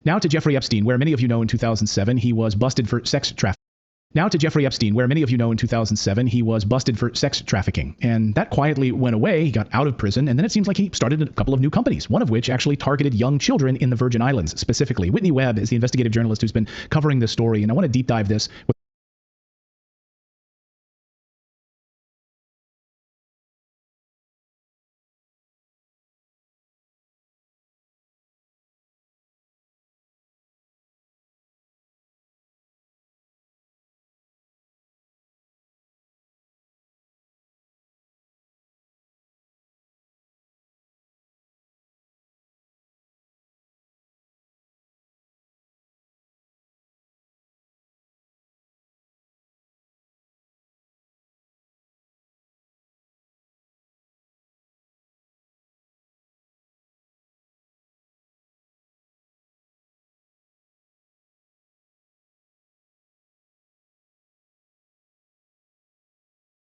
Now to Jeffrey Epstein, where many of you know in 2007 he was busted for sex trafficking. Now to Jeffrey Epstein, where many of you know in 2007 he was busted for sex trafficking. And that quietly went away. He got out of prison, and then it seems like he started a couple of new companies, one of which actually targeted young children in the Virgin Islands specifically. Whitney Webb is the investigative journalist who's been covering this story, and I want to deep dive this.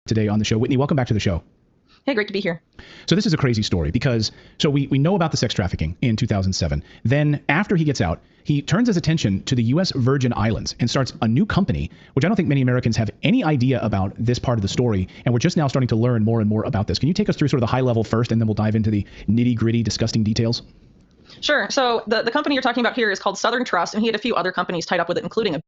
Today on the show. Whitney, welcome back to the show. Hey, great to be here. So this is a crazy story because we know about the sex trafficking in 2007. Then after he gets out, he turns his attention to the U.S. Virgin Islands and starts a new company, which I don't think many Americans have any idea about this part of the story. And we're just now starting to learn more and more about this. Can you take us through sort of the high level first, and then we'll dive into the nitty gritty, disgusting details? Sure. So the company you're talking about here is called Southern Trust, and he had a few other companies tied up with it, including a bank.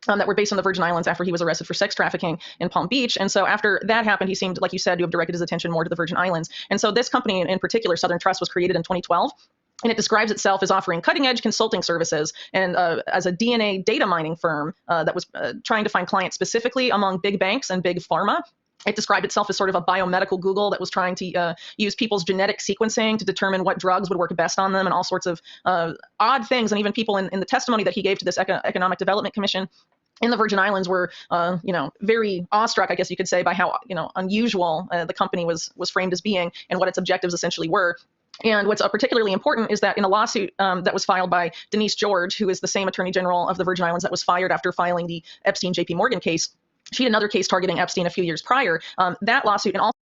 That were based on the Virgin Islands after he was arrested for sex trafficking in Palm Beach. And so after that happened, he seemed, like you said, to have directed his attention more to the Virgin Islands. And so this company in particular, Southern Trust, was created in 2012. And it describes itself as offering cutting-edge consulting services and as a DNA data mining firm that was trying to find clients specifically among big banks and big pharma. It described itself as sort of a biomedical Google that was trying to use people's genetic sequencing to determine what drugs would work best on them and all sorts of odd things. And even people in the testimony that he gave to this Economic Development Commission in the Virgin Islands were, very awestruck, I guess you could say, by how, unusual the company was framed as being and what its objectives essentially were. And what's particularly important is that in a lawsuit that was filed by Denise George, who is the same attorney general of the Virgin Islands that was fired after filing the Epstein JP Morgan case, she had another case targeting Epstein a few years prior. That lawsuit and also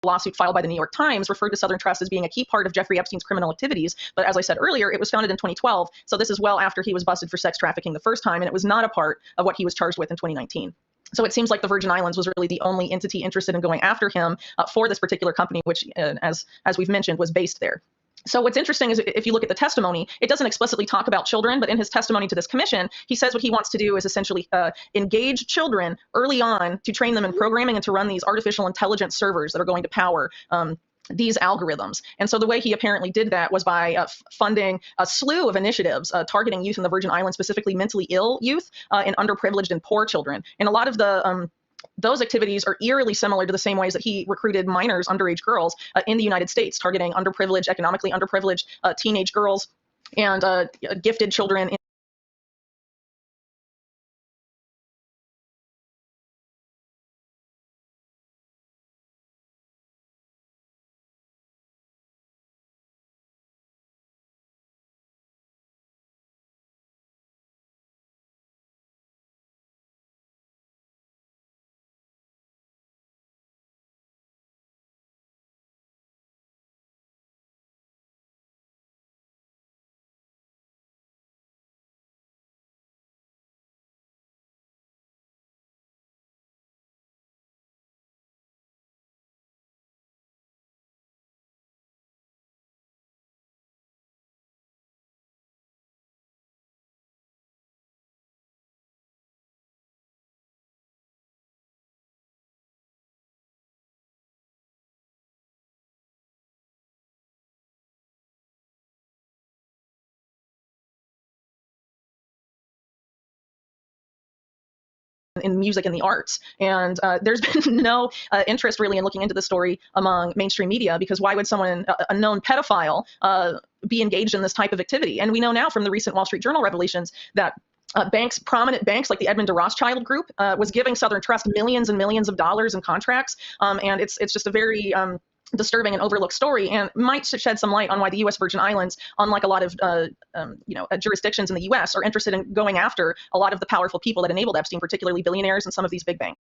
lawsuit filed by the New York Times referred to Southern Trust as being a key part of Jeffrey Epstein's criminal activities. But as I said earlier, it was founded in 2012. So this is well after he was busted for sex trafficking the first time, and it was not a part of what he was charged with in 2019. So it seems like the Virgin Islands was really the only entity interested in going after him for this particular company, which, as we've mentioned, was based there. So what's interesting is if you look at the testimony, it doesn't explicitly talk about children, but in his testimony to this commission, he says what he wants to do is essentially engage children early on to train them in programming and to run these artificial intelligence servers that are going to power these algorithms. And so the way he apparently did that was by funding a slew of initiatives targeting youth in the Virgin Islands, specifically mentally ill youth and underprivileged and poor children. And a lot of the those activities are eerily similar to the same ways that he recruited minors, underage girls in the United States, targeting underprivileged, economically underprivileged teenage girls and gifted children in music and the arts. And there's been no interest really in looking into the story among mainstream media, because why would someone, a known pedophile, be engaged in this type of activity? And we know now from the recent Wall Street Journal revelations that prominent banks like the Edmund de Rothschild Group was giving Southern Trust millions and millions of dollars in contracts. And it's just a very disturbing and overlooked story, and might shed some light on why the U.S. Virgin Islands, unlike a lot of jurisdictions in the U.S., are interested in going after a lot of the powerful people that enabled Epstein, particularly billionaires and some of these big banks.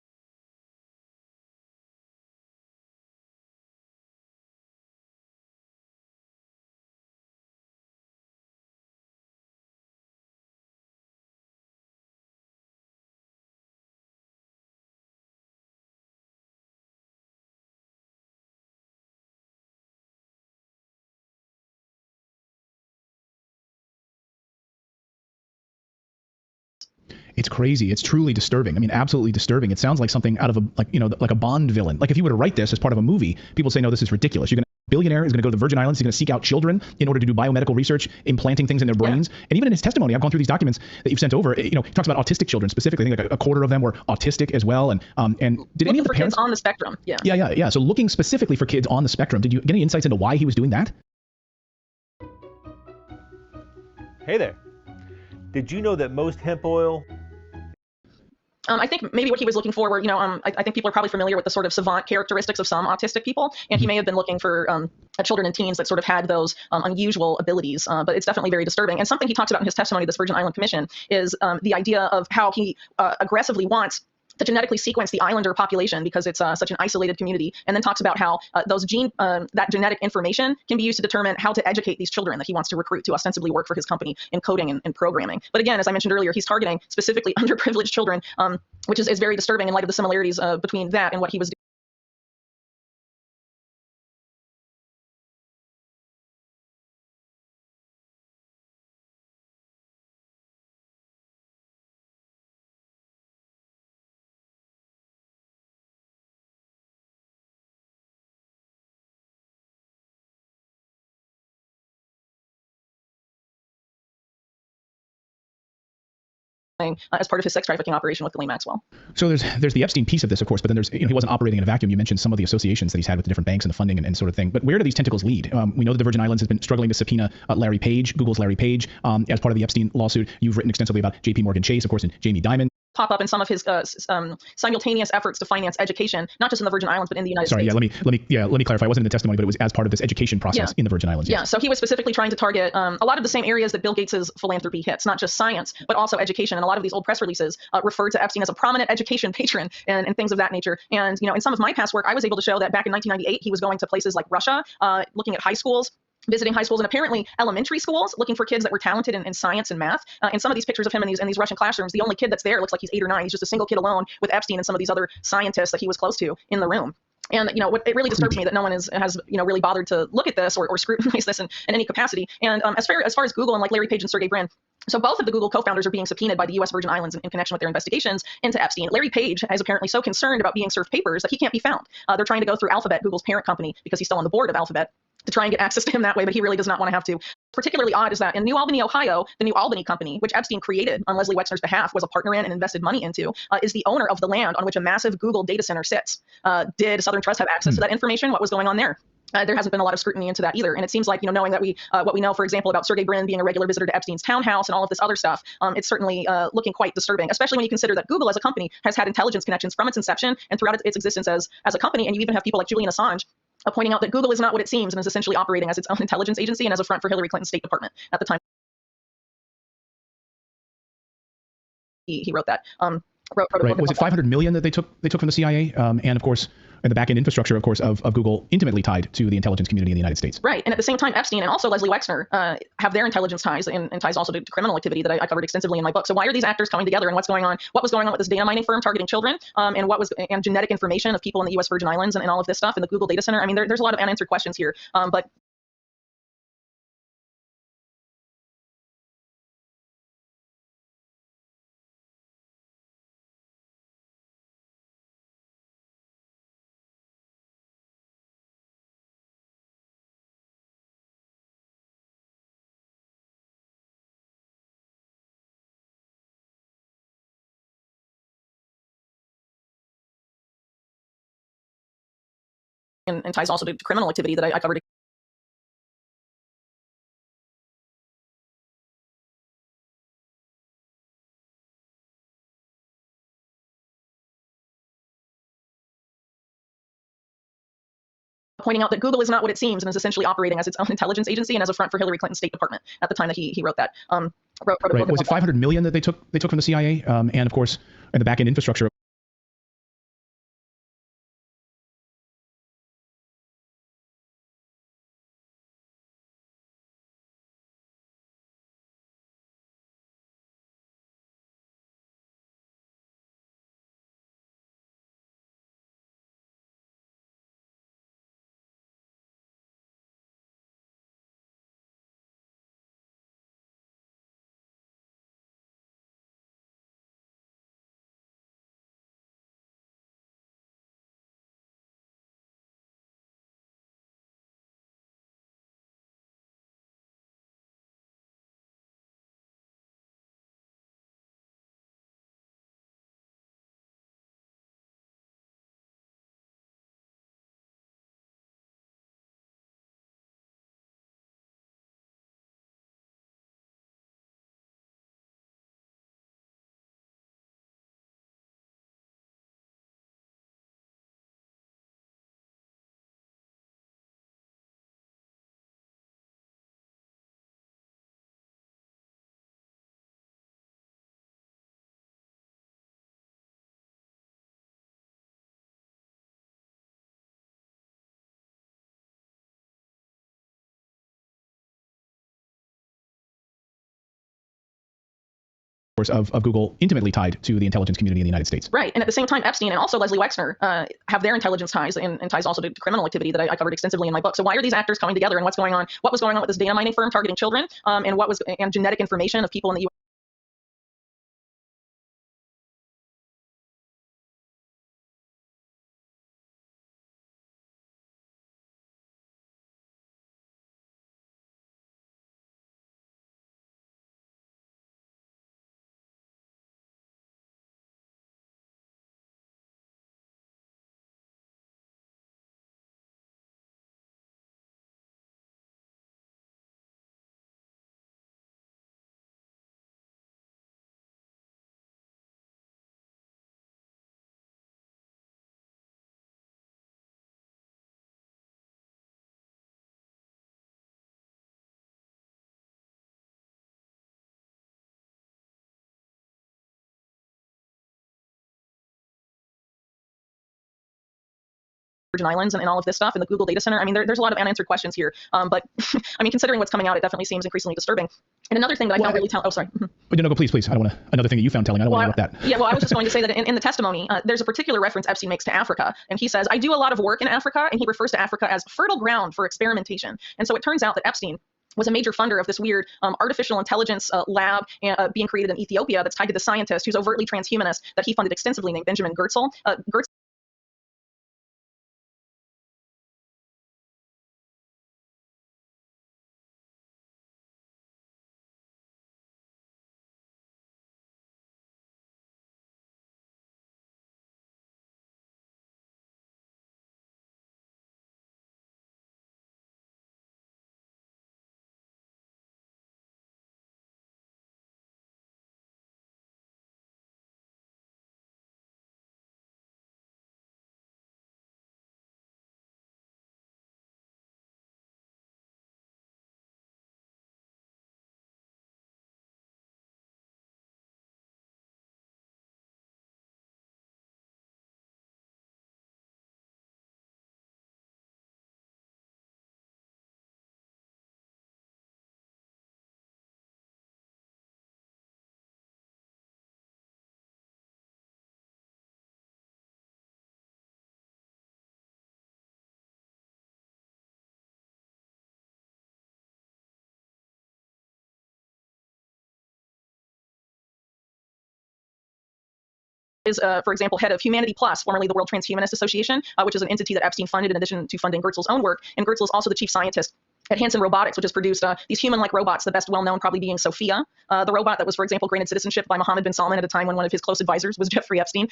It's crazy. It's truly disturbing. I mean, absolutely disturbing. It sounds like something out of like a Bond villain. Like if you were to write this as part of a movie, people say, no, this is ridiculous. You're going to billionaire is going to go to the Virgin Islands. He's going to seek out children in order to do biomedical research, implanting things in their brains. Yeah. And even in his testimony, I've gone through these documents that you've sent over. He talks about autistic children specifically. I think like a quarter of them were autistic as well. And did any of the parents kids on the spectrum? Yeah. Yeah. So looking specifically for kids on the spectrum, did you get any insights into why he was doing that? Hey there. Did you know that most hemp oil? I think maybe what he was looking for were, I think people are probably familiar with the sort of savant characteristics of some autistic people, and he may have been looking for children and teens that sort of had those unusual abilities. But it's definitely very disturbing. And something he talks about in his testimony to this Virgin Island Commission is the idea of how he aggressively wants to genetically sequence the islander population because it's such an isolated community, and then talks about how that genetic information can be used to determine how to educate these children that he wants to recruit to ostensibly work for his company in coding and programming. But again, as I mentioned earlier, he's targeting specifically underprivileged children, which is very disturbing in light of the similarities between that and what he was doing. As part of his sex trafficking operation with Ghislaine Maxwell. So there's the Epstein piece of this, of course, but then there's he wasn't operating in a vacuum. You mentioned some of the associations that he's had with the different banks and the funding and sort of thing. But where do these tentacles lead? We know that the Virgin Islands has been struggling to subpoena Larry Page, Google's Larry Page, as part of the Epstein lawsuit. You've written extensively about J.P. Morgan Chase, of course, and Jamie Dimon. pop up in some of his simultaneous efforts to finance education, not just in the Virgin Islands, but in the United States. Let me clarify. It wasn't in the testimony, but it was as part of this education process in the Virgin Islands. Yeah, so he was specifically trying to target a lot of the same areas that Bill Gates's philanthropy hits, not just science, but also education. And a lot of these old press releases referred to Epstein as a prominent education patron and things of that nature. And, in some of my past work, I was able to show that back in 1998, he was going to places like Russia, looking at high schools, visiting high schools and apparently elementary schools, looking for kids that were talented in science and math. And some of these pictures of him in these Russian classrooms, the only kid that's there looks like he's 8 or 9. He's just a single kid alone with Epstein and some of these other scientists that he was close to in the room. And what it really disturbs me that no one has really bothered to look at this or scrutinize this in any capacity. And as far as Google and like Larry Page and Sergey Brin, so both of the Google co-founders are being subpoenaed by the U.S. Virgin Islands in connection with their investigations into Epstein. Larry Page is apparently so concerned about being served papers that he can't be found. They're trying to go through Alphabet, Google's parent company, because he's still on the board of Alphabet, to try and get access to him that way, but he really does not want to have to. Particularly odd is that in New Albany, Ohio, the New Albany company, which Epstein created on Leslie Wexner's behalf, was a partner in and invested money into, is the owner of the land on which a massive Google data center sits. Did Southern Trust have access to that information? What was going on there? There hasn't been a lot of scrutiny into that either. And it seems like, knowing that what we know, for example, about Sergey Brin being a regular visitor to Epstein's townhouse and all of this other stuff, it's certainly looking quite disturbing, especially when you consider that Google as a company has had intelligence connections from its inception and throughout its existence as a company. And you even have people like Julian Assange pointing out that Google is not what it seems and is essentially operating as its own intelligence agency and as a front for Hillary Clinton's State Department at the time he wrote that. Right. Was it 500 million that they took from the CIA? And of course, and the back-end infrastructure, of course, of Google, intimately tied to the intelligence community in the United States. Right. And at the same time, Epstein and also Leslie Wexner have their intelligence ties and ties also to criminal activity that I covered extensively in my book. So why are these actors coming together and what's going on? What was going on with this data mining firm targeting children and genetic information of people in the U.S. Virgin Islands and all of this stuff in the Google data center? I mean, there's a lot of unanswered questions here. But and ties also to criminal activity that I covered. Pointing out that Google is not what it seems and is essentially operating as its own intelligence agency and as a front for Hillary Clinton's State Department at the time that he wrote that. Right. Was it 500 million that they took from the CIA? And of course, and the back-end infrastructure. Of Google, intimately tied to the intelligence community in the United States. Right. And at the same time, Epstein and also Leslie Wexner have their intelligence ties and ties also to criminal activity that I covered extensively in my book. So why are these actors coming together and what's going on? What was going on with this data mining firm targeting children and genetic information of people in the U.S. Virgin Islands and all of this stuff in the Google data center. I mean, there's a lot of unanswered questions here. But I mean, considering what's coming out, it definitely seems increasingly disturbing. And another thing that I found really telling. Oh, sorry. No, go, please. I don't want to. Another thing that you found telling. I don't want to interrupt that. Yeah, well, I was just going to say that in the testimony, there's a particular reference Epstein makes to Africa. And he says, I do a lot of work in Africa. And he refers to Africa as fertile ground for experimentation. And so it turns out that Epstein was a major funder of this weird artificial intelligence lab being created in Ethiopia that's tied to the scientist who's overtly transhumanist that he funded extensively named Benjamin Goertzel. Goertzel is, for example, head of Humanity Plus, formerly the World Transhumanist Association, which is an entity that Epstein funded in addition to funding Goertzel's own work. And Goertzel is also the chief scientist at Hanson Robotics, which has produced these human-like robots, the best well-known probably being Sophia, the robot that was, for example, granted citizenship by Mohammed bin Salman at a time when one of his close advisors was Jeffrey Epstein.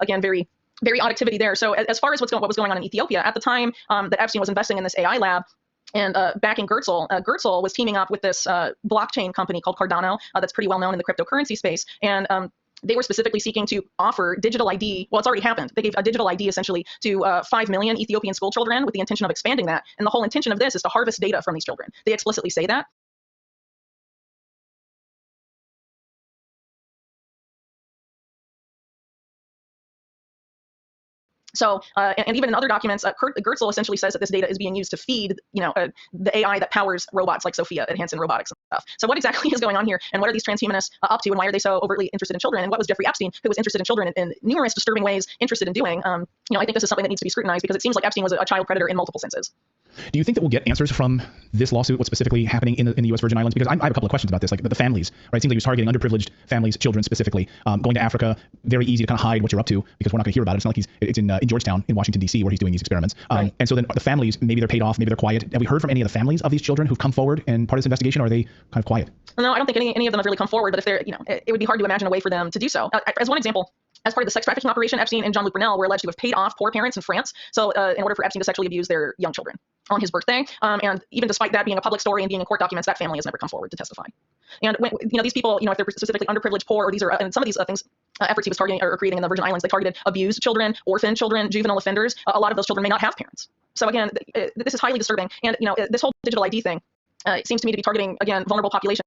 Again, very odd activity there. So as far as what was going on in Ethiopia, at the time that Epstein was investing in this AI lab, and backing Goertzel, Goertzel was teaming up with this blockchain company called Cardano that's pretty well known in the cryptocurrency space. And they were specifically seeking to offer digital ID. Well, it's already happened. They gave a digital ID essentially to 5 million Ethiopian school children with the intention of expanding that. And the whole intention of this is to harvest data from these children. They explicitly say that. So, and even in other documents, Goertzel essentially says that this data is being used to feed, the AI that powers robots like Sophia at Hanson Robotics and stuff. So what exactly is going on here? And what are these transhumanists up to? And why are they so overtly interested in children? And what was Jeffrey Epstein, who was interested in children in numerous disturbing ways, interested in doing? I think this is something that needs to be scrutinized because it seems like Epstein was a child predator in multiple senses. Do you think that we'll get answers from this lawsuit, what's specifically happening in the U.S. Virgin Islands? Because I have a couple of questions about this, like the families, right? It seems like he was targeting underprivileged families, children specifically, going to Africa, very easy to kind of hide what you're up to because we're not going to hear about it. It's not like it's in Georgetown in Washington, D.C. where he's doing these experiments. Right. And so then the families, maybe they're paid off, maybe they're quiet. Have we heard from any of the families of these children who've come forward and part of this investigation, or are they kind of quiet? No, I don't think any of them have really come forward, but if they're, it would be hard to imagine a way for them to do so. As one example, as part of the sex trafficking operation, Epstein and Jean-Luc Brunel were alleged to have paid off poor parents in France. So in order for Epstein to sexually abuse their young children on his birthday. And even despite that being a public story and being in court documents, that family has never come forward to testify. And when, these people, if they're specifically underprivileged, poor, or these are, and some of these things, efforts he was targeting or creating in the Virgin Islands, they targeted abused children, orphan children, juvenile offenders. A lot of those children may not have parents. So again, this is highly disturbing. And, this whole digital ID thing, it seems to me to be targeting, again, vulnerable populations.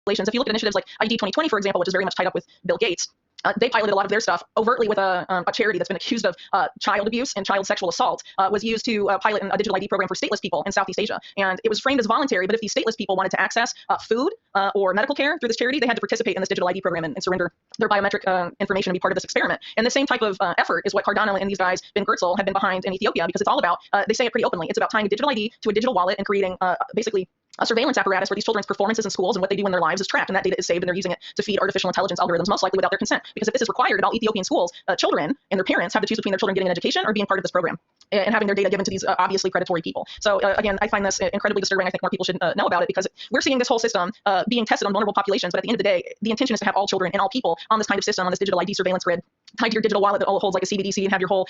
If you look at initiatives like ID 2020, for example, which is very much tied up with Bill Gates, they piloted a lot of their stuff overtly with a charity that's been accused of child abuse and child sexual assault, was used to pilot a digital ID program for stateless people in Southeast Asia. And it was framed as voluntary, but if these stateless people wanted to access food or medical care through this charity, they had to participate in this digital ID program and surrender their biometric information to be part of this experiment. And the same type of effort is what Cardano and these guys, Ben Goertzel, have been behind in Ethiopia, because it's all about, they say it pretty openly, it's about tying a digital ID to a digital wallet and creating basically a surveillance apparatus where these children's performances in schools and what they do in their lives is tracked, and that data is saved, and they're using it to feed artificial intelligence algorithms, most likely without their consent. Because if this is required at all Ethiopian schools, children and their parents have to choose between their children getting an education or being part of this program and having their data given to these obviously predatory people. So again, I find this incredibly disturbing. I think more people should know about it, because we're seeing this whole system being tested on vulnerable populations. But at the end of the day, the intention is to have all children and all people on this kind of system, on this digital ID surveillance grid, tied to your digital wallet that holds like a CBDC, and have your whole,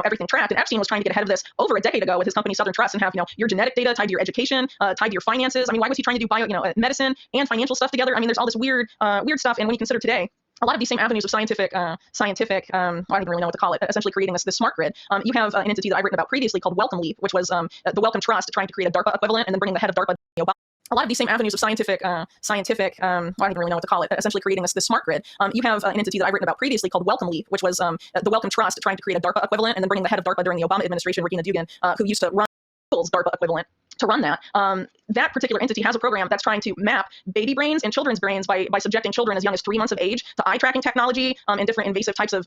everything tracked. And Epstein was trying to get ahead of this over a decade ago with his company Southern Trust, and have, your genetic data tied to your education, tied to your finances. I mean, why was he trying to do medicine and financial stuff together? I mean, there's all this weird stuff. And when you consider today, a lot of these same avenues of scientific, I don't even really know what to call it, essentially creating this smart grid. You have an entity that I've written about previously called Welcome Leap, which was the Welcome Trust, trying to create a DARPA equivalent, and then bringing the head of DARPA, a lot of these same avenues of scientific, I don't even really know what to call it, essentially creating this smart grid. You have an entity that I've written about previously called Welcome Leap, which was the Welcome Trust, trying to create a DARPA equivalent, and then bringing the head of DARPA during the Obama administration, Regina Dugan, who used to run Google's DARPA equivalent, to run that. That particular entity has a program that's trying to map baby brains and children's brains by subjecting children as young as 3 months of age to eye tracking technology and different invasive types of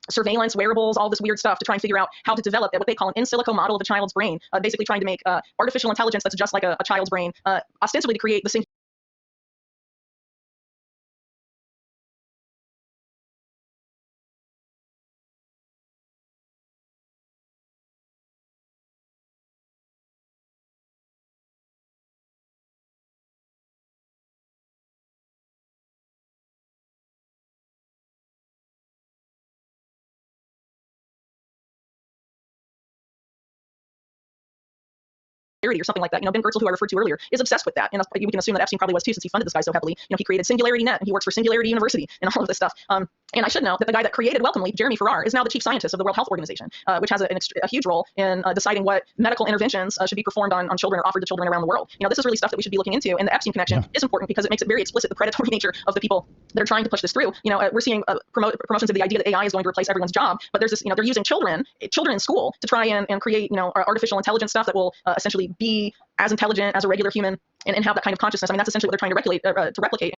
surveillance, wearables, all this weird stuff, to try and figure out how to develop what they call an in silico model of a child's brain, basically trying to make artificial intelligence that's just like a child's brain, ostensibly to create the same or something like that. Ben Goertzel, who I referred to earlier, is obsessed with that. And we can assume that Epstein probably was too, since he funded this guy so heavily. He created Singularity Net, and he works for Singularity University and all of this stuff. And I should know that the guy that created Welcome Leap, Jeremy Farrar, is now the chief scientist of the World Health Organization, which has a huge role in deciding what medical interventions should be performed on children or offered to children around the world. This is really stuff that we should be looking into. And the Epstein connection is important because it makes it very explicit the predatory nature of the people that are trying to push this through. We're seeing promotions of the idea that AI is going to replace everyone's job, but there's this, they're using children in school to try and create, artificial intelligence stuff that will essentially be as intelligent as a regular human and have that kind of consciousness. I mean, that's essentially what they're trying to replicate.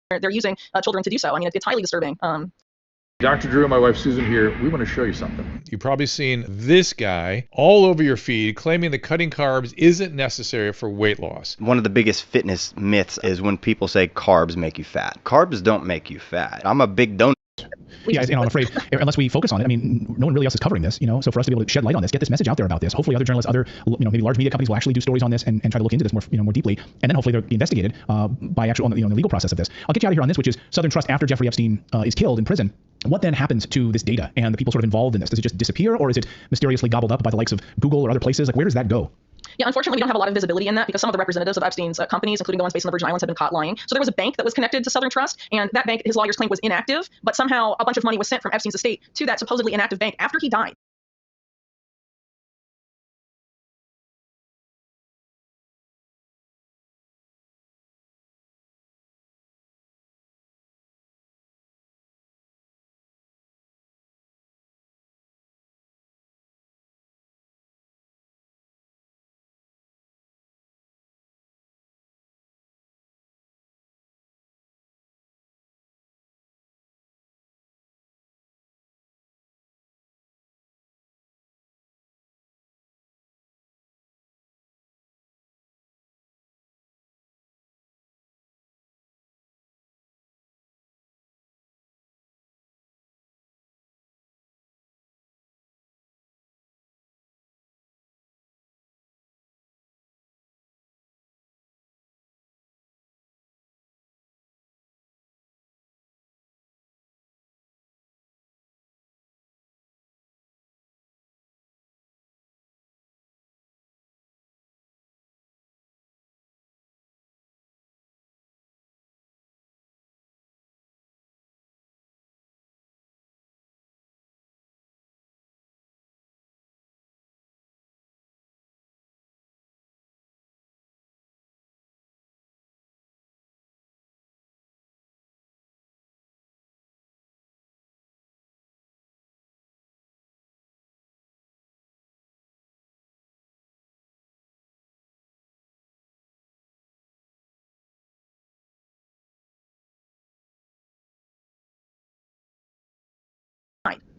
they're using children to do so. I mean, it's highly disturbing. Dr. Drew and my wife Susan here, we want to show you something. You've probably seen this guy all over your feed claiming that cutting carbs isn't necessary for weight loss. One of the biggest fitness myths is when people say carbs make you fat. Carbs don't make you fat. I'm a big donut. Yeah, I'm afraid unless we focus on it, I mean, no one really else is covering this, so for us to be able to shed light on this, get this message out there about this, hopefully other journalists, maybe large media companies will actually do stories on this and try to look into this more deeply, and then hopefully they'll be investigated by actual, the legal process of this. I'll get you out of here on this, which is Southern Trust after Jeffrey Epstein is killed in prison. What then happens to this data and the people sort of involved in this? Does it just disappear, or is it mysteriously gobbled up by the likes of Google or other places? Like, where does that go? Yeah, unfortunately, we don't have a lot of visibility in that because some of the representatives of Epstein's companies, including the ones based in the Virgin Islands, have been caught lying. So there was a bank that was connected to Southern Trust, and that bank, his lawyers claimed, was inactive, but somehow a bunch of money was sent from Epstein's estate to that supposedly inactive bank after he died.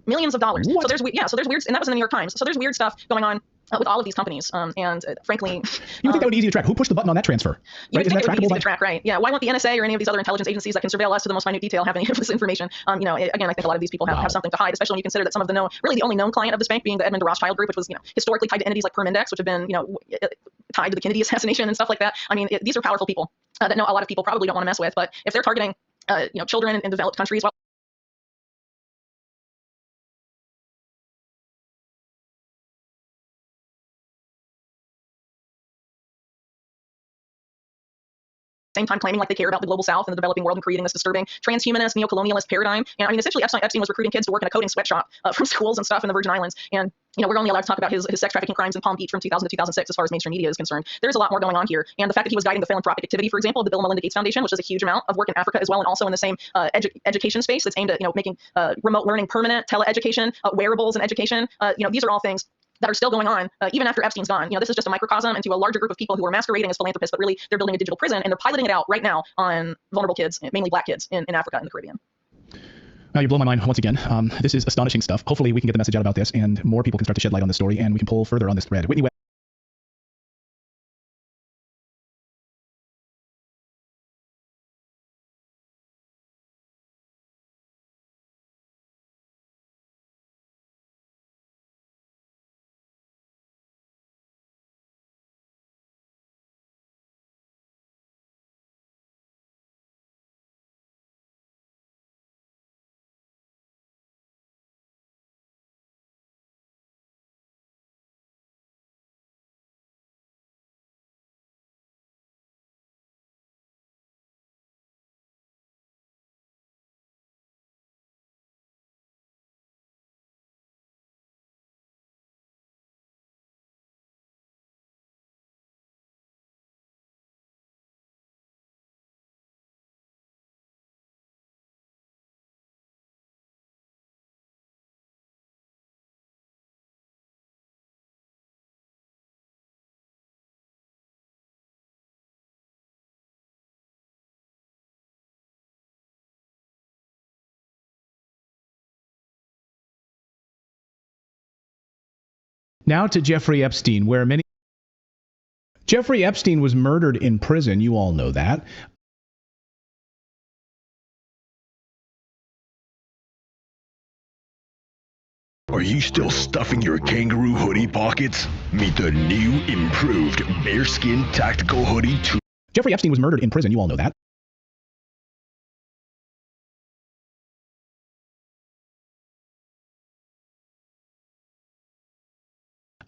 Millions of dollars. What? So there's weird, and that was in the New York Times. So there's weird stuff going on with all of these companies. Frankly, You would think that would be easy to track. Who pushed the button on that transfer? you Right? would Isn't think that it would be trackable easy to track, right? Yeah. Why won't the NSA or any of these other intelligence agencies that can surveil us to the most minute detail have any of this information? Again, I think a lot of these people have something to hide, especially when you consider that some of the really the only known client of this bank being the Edmund de Rothschild group, which was historically tied to entities like Permindex, which have been tied to the Kennedy assassination and stuff like that. I mean, these are powerful people that a lot of people probably don't want to mess with. But if they're targeting children in developed countries, well, same time claiming like they care about the global south and the developing world and creating this disturbing transhumanist, neo-colonialist paradigm. And I mean, essentially, Epstein was recruiting kids to work in a coding sweatshop from schools and stuff in the Virgin Islands. And we're only allowed to talk about his sex trafficking crimes in Palm Beach from 2000 to 2006 as far as mainstream media is concerned. There's a lot more going on here. And the fact that he was guiding the philanthropic activity, for example, of the Bill and Melinda Gates Foundation, which is a huge amount of work in Africa as well, and also in the same education space that's aimed at making remote learning permanent, teleeducation, wearables and education. These are all things that are still going on even after Epstein's gone. This is just a microcosm into a larger group of people who are masquerading as philanthropists, but really they're building a digital prison and they're piloting it out right now on vulnerable kids, mainly black kids in Africa and the Caribbean. Now you blow my mind once again. This is astonishing stuff. Hopefully we can get the message out about this and more people can start to shed light on this story and we can pull further on this thread. Whitney Now to Jeffrey Epstein, where many... Jeffrey Epstein was murdered in prison. You all know that. Are you still stuffing your kangaroo hoodie pockets? Meet the new, improved Bearskin Tactical Hoodie 2. Jeffrey Epstein was murdered in prison. You all know that.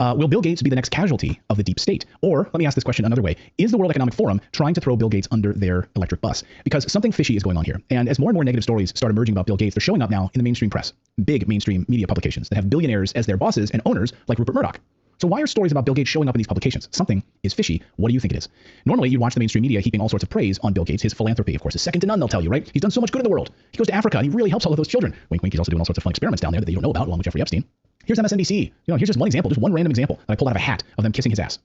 Will Bill Gates be the next casualty of the deep state? Or, let me ask this question another way. Is the World Economic Forum trying to throw Bill Gates under their electric bus? Because something fishy is going on here. And as more and more negative stories start emerging about Bill Gates, they're showing up now in the mainstream press. Big mainstream media publications that have billionaires as their bosses and owners like Rupert Murdoch. So why are stories about Bill Gates showing up in these publications? Something is fishy. What do you think it is? Normally, you'd watch the mainstream media heaping all sorts of praise on Bill Gates. His philanthropy, of course, is second to none, they'll tell you, right? He's done so much good in the world. He goes to Africa, and he really helps all of those children. Wink, wink, he's also doing all sorts of fun experiments down there that they don't know about, along with Jeffrey Epstein. Here's MSNBC. Here's just one example, just one random example that I pulled out of a hat of them kissing his ass.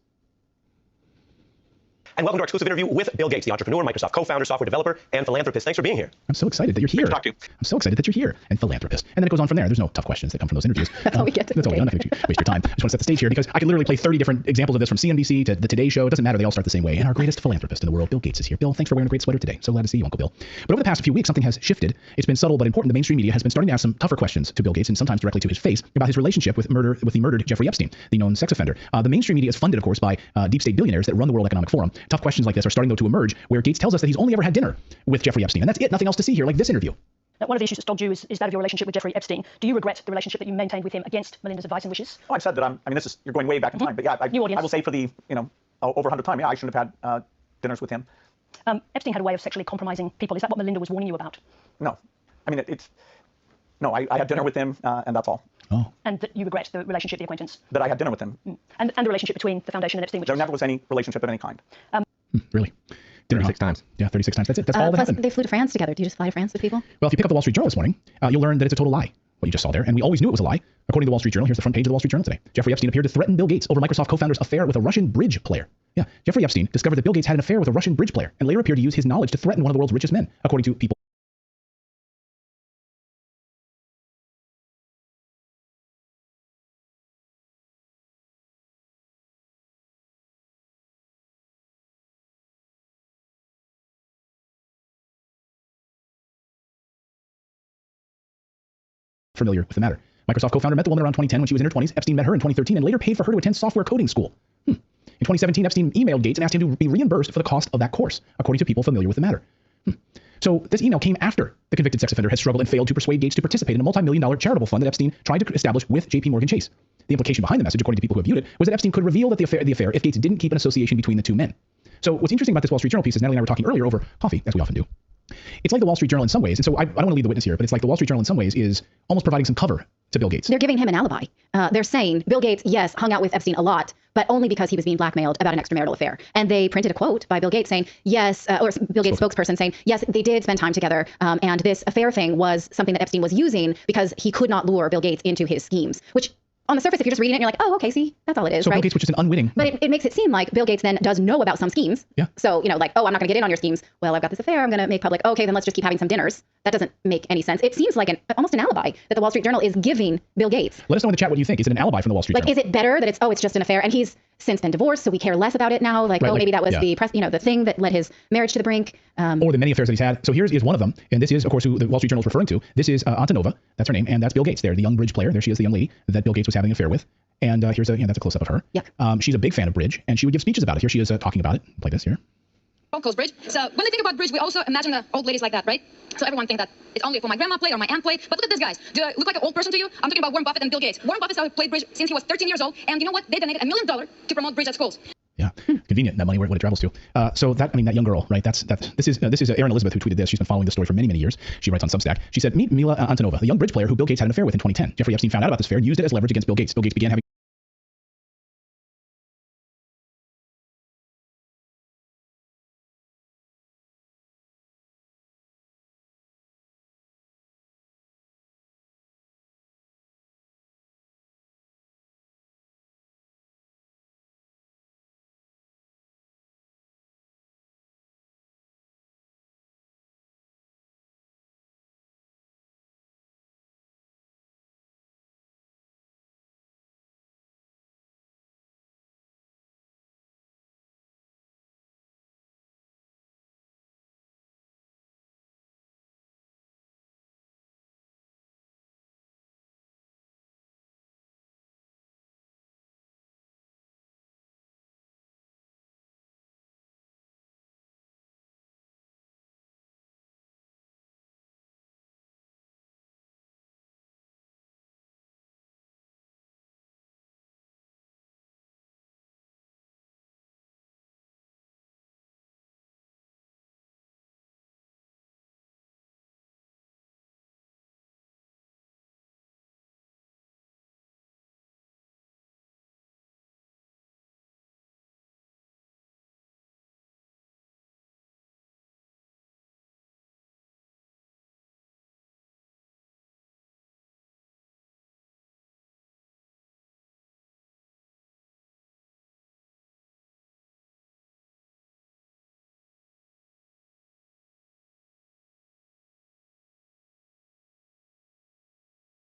And welcome to our exclusive interview with Bill Gates, the entrepreneur, Microsoft co-founder, software developer, and philanthropist. Thanks for being here. I'm so excited that you're here. Great to talk to you. I'm so excited that you're here. And philanthropist. And then it goes on from there. There's no tough questions that come from those interviews. That's all we get. That's all we get. I'm not going to waste your time. I just want to set the stage here because I could literally play 30 different examples of this from CNBC to the Today Show. It doesn't matter. They all start the same way. And our greatest philanthropist in the world, Bill Gates, is here. Bill, thanks for wearing a great sweater today. So glad to see you, Uncle Bill. But over the past few weeks, something has shifted. It's been subtle but important. The mainstream media has been starting to ask some tougher questions to Bill Gates and sometimes directly to his face about his relationship with the murdered Jeffrey Epstein, the known sex offender. The mainstream media is funded, of course, by deep state billionaires that run the World Economic Forum. Tough questions like this are starting, though, to emerge, where Gates tells us that he's only ever had dinner with Jeffrey Epstein. And that's it. Nothing else to see here, like this interview. One of the issues that stopped you is that of your relationship with Jeffrey Epstein. Do you regret the relationship that you maintained with him against Melinda's advice and wishes? Oh, I've said that you're going way back in time, but yeah, I will say for the, over 100 time, yeah, I shouldn't have had dinners with him. Epstein had a way of sexually compromising people. Is that what Melinda was warning you about? No. I mean, I had dinner with him, and that's all. Oh. And that you regret the relationship, the acquaintance? That I had dinner with him. And the relationship between the foundation and Epstein? There never was any relationship of any kind. Really? 36 times. Yeah, 36 times. That's it. That's all that plus, happened. they flew to France together. Do you just fly to France with people? Well, if you pick up the Wall Street Journal this morning, you'll learn that it's a total lie, what you just saw there. And we always knew it was a lie. According to the Wall Street Journal, here's the front page of the Wall Street Journal today. Jeffrey Epstein appeared to threaten Bill Gates over Microsoft co-founder's affair with a Russian bridge player. Yeah, Jeffrey Epstein discovered that Bill Gates had an affair with a Russian bridge player and later appeared to use his knowledge to threaten one of the world's richest men, according to people. Familiar with the matter. Microsoft co-founder met the woman around 2010 when she was in her 20s. Epstein met her in 2013 and later paid for her to attend software coding school. In 2017, Epstein emailed Gates and asked him to be reimbursed for the cost of that course, according to people familiar with the matter. So this email came after the convicted sex offender had struggled and failed to persuade Gates to participate in a multi-million-dollar charitable fund that Epstein tried to establish with J.P. Morgan Chase. The implication behind the message, according to people who have viewed it, was that Epstein could reveal that the affair if Gates didn't keep an association between the two men. So what's interesting about this Wall Street Journal piece is Natalie and I were talking earlier over coffee, as we often do. It's like the Wall Street Journal in some ways, and so I don't want to lead the witness here, but it's like the Wall Street Journal in some ways is almost providing some cover to Bill Gates. They're giving him an alibi. They're saying Bill Gates, yes, hung out with Epstein a lot, but only because he was being blackmailed about an extramarital affair. And they printed a quote by Bill Gates saying, yes, or Bill Gates' spokesperson saying, yes, they did spend time together, and this affair thing was something that Epstein was using because he could not lure Bill Gates into his schemes, which on the surface, if you're just reading it, you're like, oh, okay, see, that's all it is, so right? Bill Gates was just an unwitting. But it makes it seem like Bill Gates then does know about some schemes. Yeah. So, like, oh, I'm not going to get in on your schemes. Well, I've got this affair I'm going to make public. Okay, then let's just keep having some dinners. That doesn't make any sense. It seems like almost an alibi that the Wall Street Journal is giving Bill Gates. Let us know in the chat what you think. Is it an alibi from the Wall Street Journal? Is it better that it's just an affair and he's since been divorced, so we care less about it now? Maybe that was the press, the thing that led his marriage to the brink. Or the many affairs that he's had. So here's one of them, and this is, of course, who the Wall Street Journal is referring to. This is Antonova. That's her name, and that's Bill Gates there, the young bridge player. There she is, the young lady that Bill Gates was having an affair with. And here's that's a close-up of her. Yuck. She's a big fan of bridge, and she would give speeches about it. Here she is talking about it. Play this here. Calls bridge. So when they think about bridge, we also imagine the old ladies like that, right? So everyone think that it's only for my grandma play or my aunt play. But look at these guys. Do I look like an old person to you? I'm talking about Warren Buffett and Bill Gates. Warren Buffett played bridge since he was 13 years old, and you know what? They donated $1 million to promote bridge at schools. Yeah, convenient, that money, what it travels to. So that young girl, right? This is Erin Elizabeth who tweeted this. She's been following the story for many, many years. She writes on Substack. She said, meet Mila Antonova, the young bridge player who Bill Gates had an affair with in 2010. Jeffrey Epstein found out about this affair and used it as leverage against Bill Gates. Bill Gates began having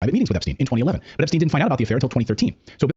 private meetings with Epstein in 2011. But Epstein didn't find out about the affair until 2013. So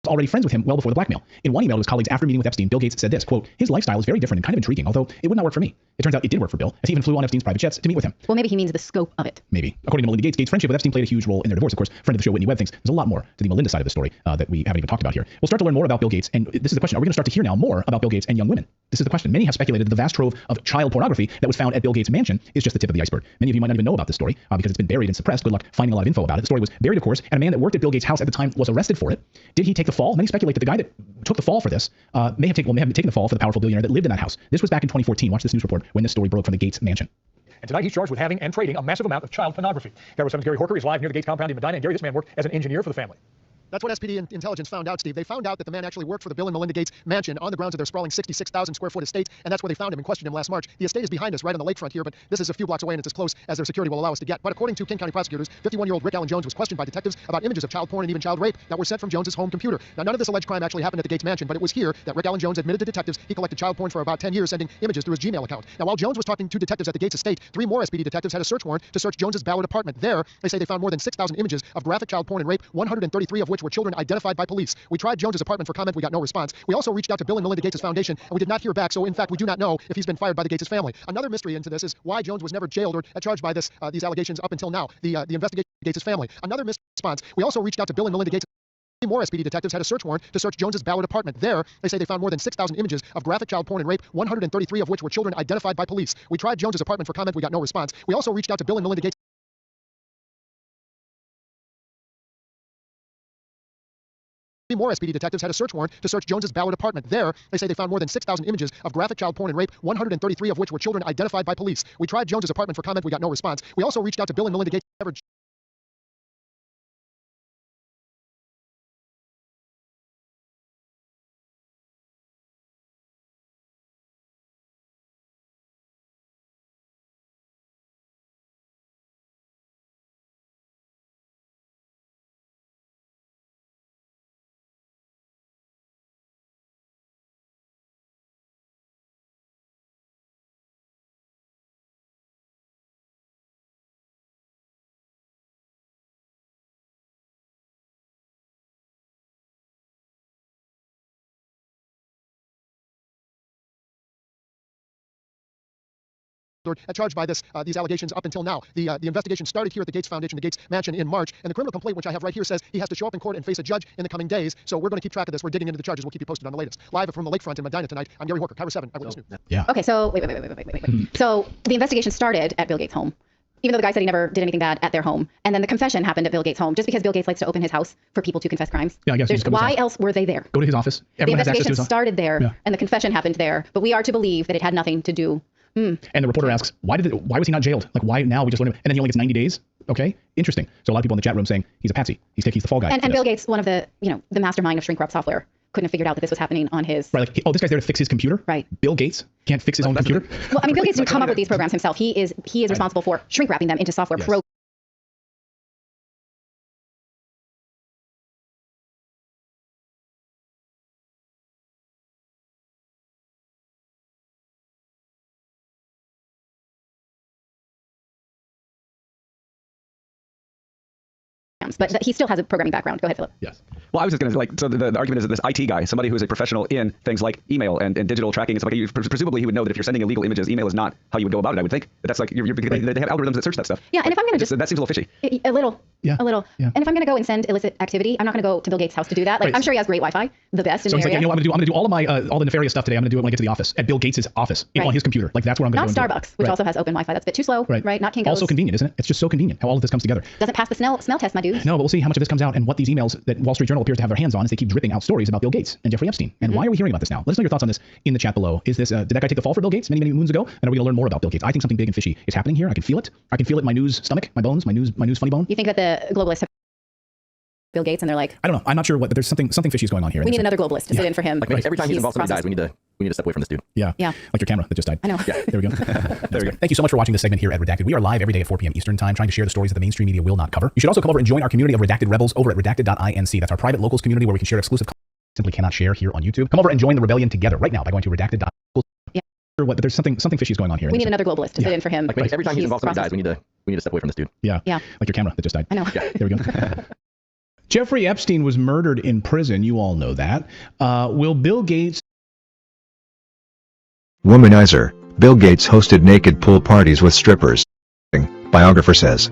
already friends with him well before the blackmail. In one email to his colleagues after meeting with Epstein, Bill Gates said this, quote, "His lifestyle is very different and kind of intriguing, although it would not work for me." It turns out it did work for Bill, as he even flew on Epstein's private jets to meet with him. Well, maybe he means the scope of it. Maybe. According to Melinda Gates, Gates' friendship with Epstein played a huge role in their divorce. Of course, friend of the show, Whitney Webb, thinks there's a lot more to the Melinda side of the story that we haven't even talked about here. We'll start to learn more about Bill Gates, and this is the question. Are we going to start to hear now more about Bill Gates and young women? This is the question. Many have speculated that the vast trove of child pornography that was found at Bill Gates' mansion is just the tip of the iceberg. Many of you might not even know about this story because it's been buried and suppressed. Good luck finding a lot of info about it. The story was buried, of course, and a man that worked at Bill Gates' house at the time was arrested for it. Did he take the fall? Many speculate that the guy that took the fall for this may have taken the fall for the powerful billionaire that lived in that house. This was back in 2014. Watch this news report when this story broke from the Gates mansion. And tonight he's charged with having and trading a massive amount of child pornography. Cairo 7's Gary Horker is live near the Gates compound in Medina. And Gary, this man worked as an engineer for the family. That's what SPD intelligence found out, Steve. They found out that the man actually worked for the Bill and Melinda Gates mansion on the grounds of their sprawling 66,000 square foot estate, and that's where they found him and questioned him last March. The estate is behind us, right on the lakefront here, but this is a few blocks away and it's as close as their security will allow us to get. But according to King County prosecutors, 51-year-old Rick Allen Jones was questioned by detectives about images of child porn and even child rape that were sent from Jones's home computer. Now, none of this alleged crime actually happened at the Gates mansion, but it was here that Rick Allen Jones admitted to detectives he collected child porn for about 10 years, sending images through his Gmail account. Now, while Jones was talking to detectives at the Gates estate, 3 more SPD detectives had a search warrant to search Jones's Ballard apartment. There, they say they found more than 6,000 images of graphic child porn and rape, 133 of which were children identified by police. We tried Jones's apartment for comment. We got no response. We also reached out to Bill and Melinda Gates' foundation, and we did not hear back. So, in fact, we do not know if he's been fired by the Gates' family. Another mystery into this is why Jones was never jailed or charged by these allegations up until now. The investigation of Gates' family. Another response. We also reached out to Bill and Melinda Gates. More SPD detectives had a search warrant to search Jones's Ballard apartment. There, they say they found more than 6,000 images of graphic child porn and rape, 133 of which were children identified by police. We tried Jones's apartment for comment. We got no response. We also reached out to Bill and Melinda Gates. More SPD detectives had a search warrant to search Jones's Ballard apartment. There, they say they found more than 6,000 images of graphic child porn and rape, 133 of which were children identified by police. We tried Jones's apartment for comment. We got no response. We also reached out to Bill and Melinda Gates. Charged by these allegations up until now. The investigation started here at the Gates Foundation, the Gates Mansion in March, and the criminal complaint, which I have right here, says he has to show up in court and face a judge in the coming days. So we're going to keep track of this. We're digging into the charges. We'll keep you posted on the latest. Live from the lakefront in Medina tonight, I'm Gary Horker, Cairo 7, Eyewitness News. Yeah. Okay, so wait. So the investigation started at Bill Gates' home, even though the guy said he never did anything bad at their home. And then the confession happened at Bill Gates' home, just because Bill Gates likes to open his house for people to confess crimes. Yeah, I guess. Why else were they there? Go to his office. The investigation started there, and the confession happened there. But we are to believe that it had nothing to do. And the reporter asks, why was he not jailed? Like, why now? We just learned him. And then he only gets 90 days. Okay, interesting. So a lot of people in the chat room saying he's a patsy. He's the fall guy. And Bill Gates, one of the mastermind of shrink wrap software, couldn't have figured out that this was happening on his. Right. Like, this guy's there to fix his computer. Right. Bill Gates can't fix his own computer. Well, I mean, Bill Gates didn't come up with these programs himself. He is responsible for shrink wrapping them into software programs. But he still has a programming background. Go ahead, Philip. Yes. Well, I was just going to so the argument is that this IT guy, somebody who's a professional in things like email and digital tracking and stuff like that, presumably he would know that if you're sending illegal images, email is not how you would go about it. I would think that's like they have algorithms that search that stuff. Yeah, and if I'm going to that seems a little fishy. A little. Yeah. A little. Yeah. And if I'm going to go and send illicit activity, I'm not going to go to Bill Gates' house to do that. Like, Right. I'm sure he has great Wi-Fi, the best in So the he's like, area. you know, I'm going to do all of my all the nefarious stuff today. I'm going to do it when I get to the office at Bill Gates' office on his computer. Like that's where I'm going to Not go. Starbucks, which also has open Wi-Fi. That's a bit too slow, right? Not Kinko's. Also convenient, isn't it? It's just so convenient how all of this comes together. Doesn't pass the smell test, my dude. No, but we'll see how much of this comes out and what these emails that Wall Street Journal appears to have their hands on as they keep dripping out stories about Bill Gates and Jeffrey Epstein. And why are we hearing about this now? Let us know your thoughts on this in the chat below. Is this did that guy take the fall for Bill Gates many moons ago? And are we going to learn more about Bill Gates? I think something big and fishy is happening here. I can feel it. I can feel it in my news stomach, my bones, my news funny bone. You think that the globalists have Bill Gates and they're like, I don't know. I'm not sure what, but there's something fishy is going on here. We need another globalist to sit in for him. Like every time he's involved, somebody dies. We need to step away from this dude. Yeah. Like your camera that just died. I know. Yeah. There we go. There we go. Thank you so much for watching this segment here at Redacted. We are live every day at 4 p.m. Eastern time, trying to share the stories that the mainstream media will not cover. You should also come over and join our community of Redacted Rebels over at redacted.inc. That's our private locals community where we can share exclusive content simply cannot share here on YouTube. Come over and join the rebellion together right now by going to redacted.inc. Yeah. What, but there's something fishy is going on here. We need another globalist to sit in for him. Like every time he's involved, somebody dies. We need to step away from this dude. Yeah. Like your camera that just died. I know. Yeah. There we go. Jeffrey Epstein was murdered in prison. You all know that. Will Bill Gates... Womanizer. Bill Gates hosted naked pool parties with strippers. Biographer says.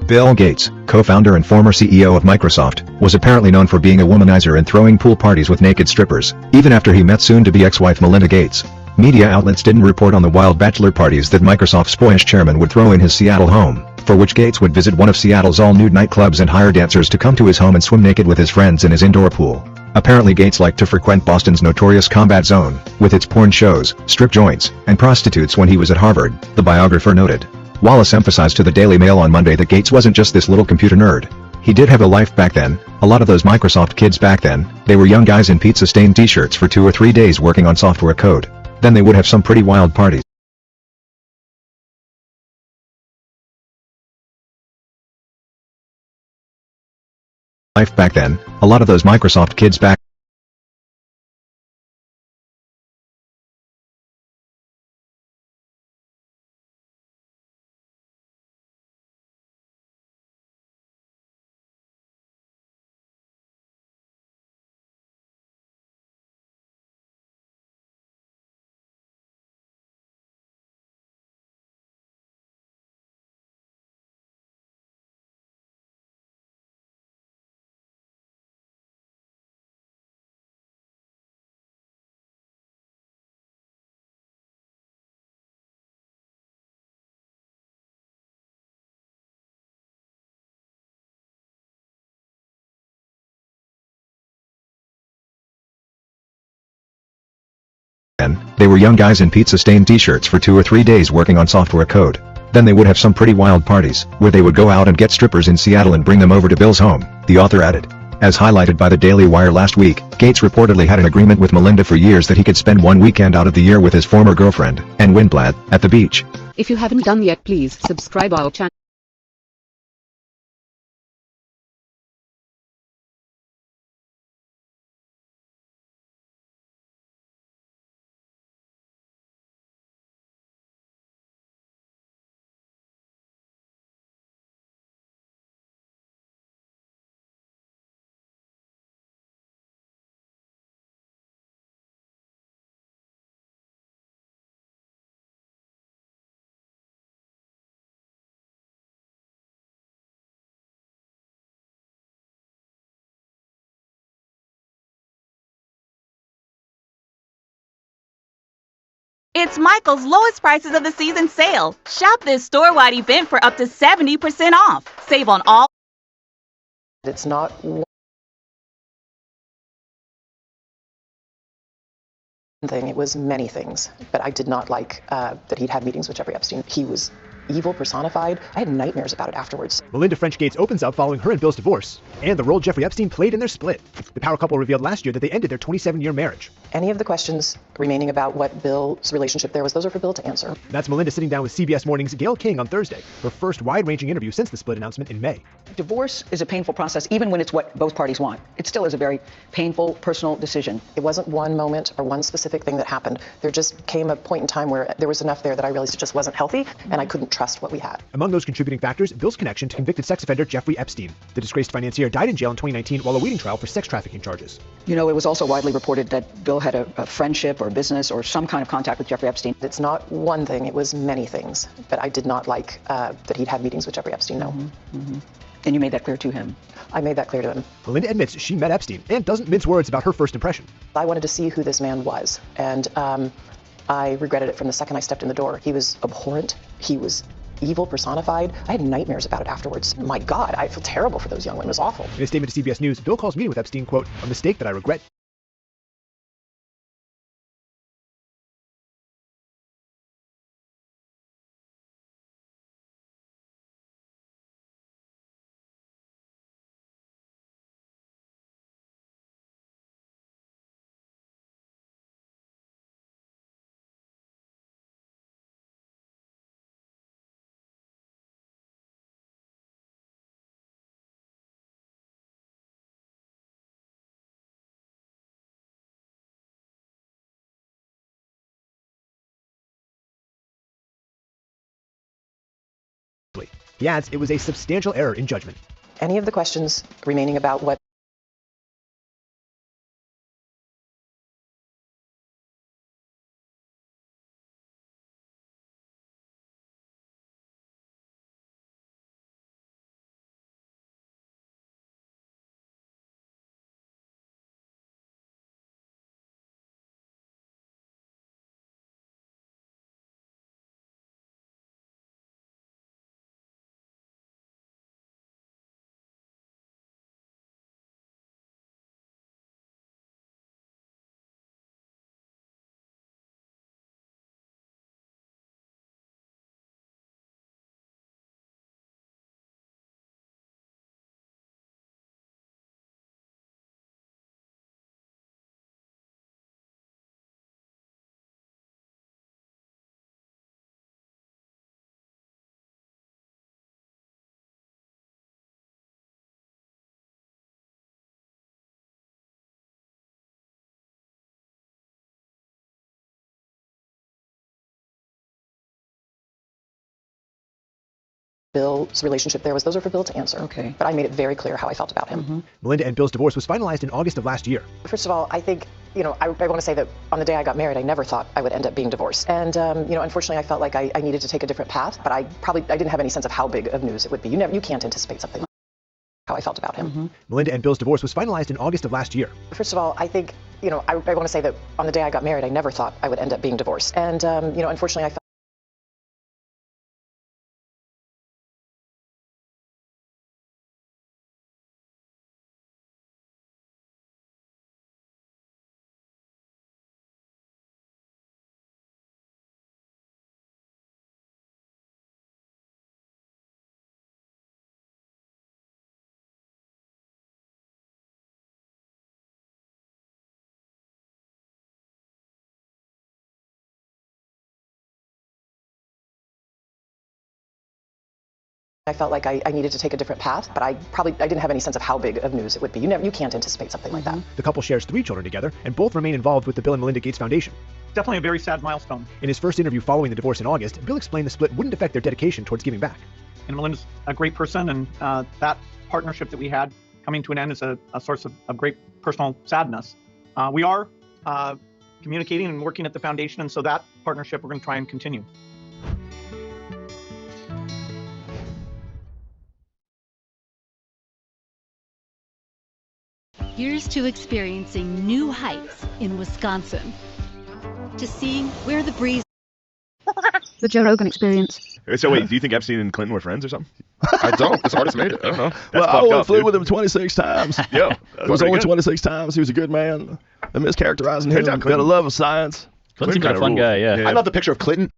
Bill Gates, co-founder and former CEO of Microsoft, was apparently known for being a womanizer and throwing pool parties with naked strippers, even after he met soon-to-be ex-wife Melinda Gates. Media outlets didn't report on the wild bachelor parties that Microsoft's boyish chairman would throw in his Seattle home, for which Gates would visit one of Seattle's all-nude nightclubs and hire dancers to come to his home and swim naked with his friends in his indoor pool. Apparently Gates liked to frequent Boston's notorious Combat Zone, with its porn shows, strip joints, and prostitutes when he was at Harvard, the biographer noted. Wallace emphasized to the Daily Mail on Monday that Gates wasn't just this little computer nerd. He did have a life back then. A lot of those Microsoft kids back then, they were young guys in pizza-stained t-shirts for 2 or 3 days working on software code. Then they would have some pretty wild parties. Life back then, a lot of those Microsoft kids back then, they were young guys in pizza-stained t-shirts for 2 or 3 days working on software code. Then they would have some pretty wild parties, where they would go out and get strippers in Seattle and bring them over to Bill's home, the author added. As highlighted by the Daily Wire last week, Gates reportedly had an agreement with Melinda for years that he could spend one weekend out of the year with his former girlfriend, Ann Winblad, at the beach. If you haven't done yet, please subscribe our channel. It's Michael's lowest prices of the season sale. Shop this store-wide event for up to 70% off. Save on all It's not one thing, it was many things. But I did not like that he'd had meetings with Jeffrey Epstein. He was evil personified. I had nightmares about it afterwards. Melinda French Gates opens up following her and Bill's divorce, and the role Jeffrey Epstein played in their split. The power couple revealed last year that they ended their 27-year marriage. Any of the questions remaining about what Bill's relationship there was, those are for Bill to answer. That's Melinda sitting down with CBS Morning's Gayle King on Thursday, her first wide-ranging interview since the split announcement in May. Divorce is a painful process, even when it's what both parties want. It still is a very painful, personal decision. It wasn't one moment or one specific thing that happened. There just came a point in time where there was enough there that I realized it just wasn't healthy, and I couldn't trust what we had. Among those contributing factors, Bill's connection to convicted sex offender Jeffrey Epstein. The disgraced financier died in jail in 2019 while awaiting trial for sex trafficking charges. You know, it was also widely reported that Bill had a friendship or business or some kind of contact with Jeffrey Epstein. It's not one thing, it was many things. But I did not like that he'd had meetings with Jeffrey Epstein, no. And you made that clear to him? I made that clear to him. Melinda admits she met Epstein and doesn't mince words about her first impression. I wanted to see who this man was, and I regretted it from the second I stepped in the door. He was abhorrent. He was evil personified. I had nightmares about it afterwards. My God, I feel terrible for those young women. It was awful. In a statement to CBS News, Bill calls meeting with Epstein, quote, a mistake that I regret. He adds it was a substantial error in judgment. Any of the questions remaining about what Bill's relationship there was, those are for Bill to answer. Okay. But I made it very clear how I felt about him. Melinda and Bill's divorce was finalized in August of last year. First of all, I think, I want to say that on the day I got married, I never thought I would end up being divorced. And, unfortunately, I felt like I needed to take a different path, but I didn't have any sense of how big of news it would be. You can't anticipate something like how I felt about him. Melinda and Bill's divorce was finalized in August of last year. First of all, I think, I want to say that on the day I got married, I never thought I would end up being divorced. And, unfortunately, I felt like I needed to take a different path, but I didn't have any sense of how big of news it would be. You can't anticipate something like that. The couple shares 3 children together, and both remain involved with the Bill and Melinda Gates Foundation. Definitely a very sad milestone. In his first interview following the divorce in August, Bill explained the split wouldn't affect their dedication towards giving back. And Melinda's a great person, and that partnership that we had coming to an end is a source of great personal sadness. We are communicating and working at the foundation, and so that partnership we're going to try and continue. Here's to experiencing new heights in Wisconsin, to seeing where the breeze The Joe Rogan Experience. So wait, do you think Epstein and Clinton were friends or something? I don't. This artist made it. I don't know. That's I only up, flew dude. with him 26 times. Yeah, it was only 26 times. He was a good man. They're mischaracterizing him. Got a love of science. Clinton seems like a fun guy, yeah. I love the picture of Clinton.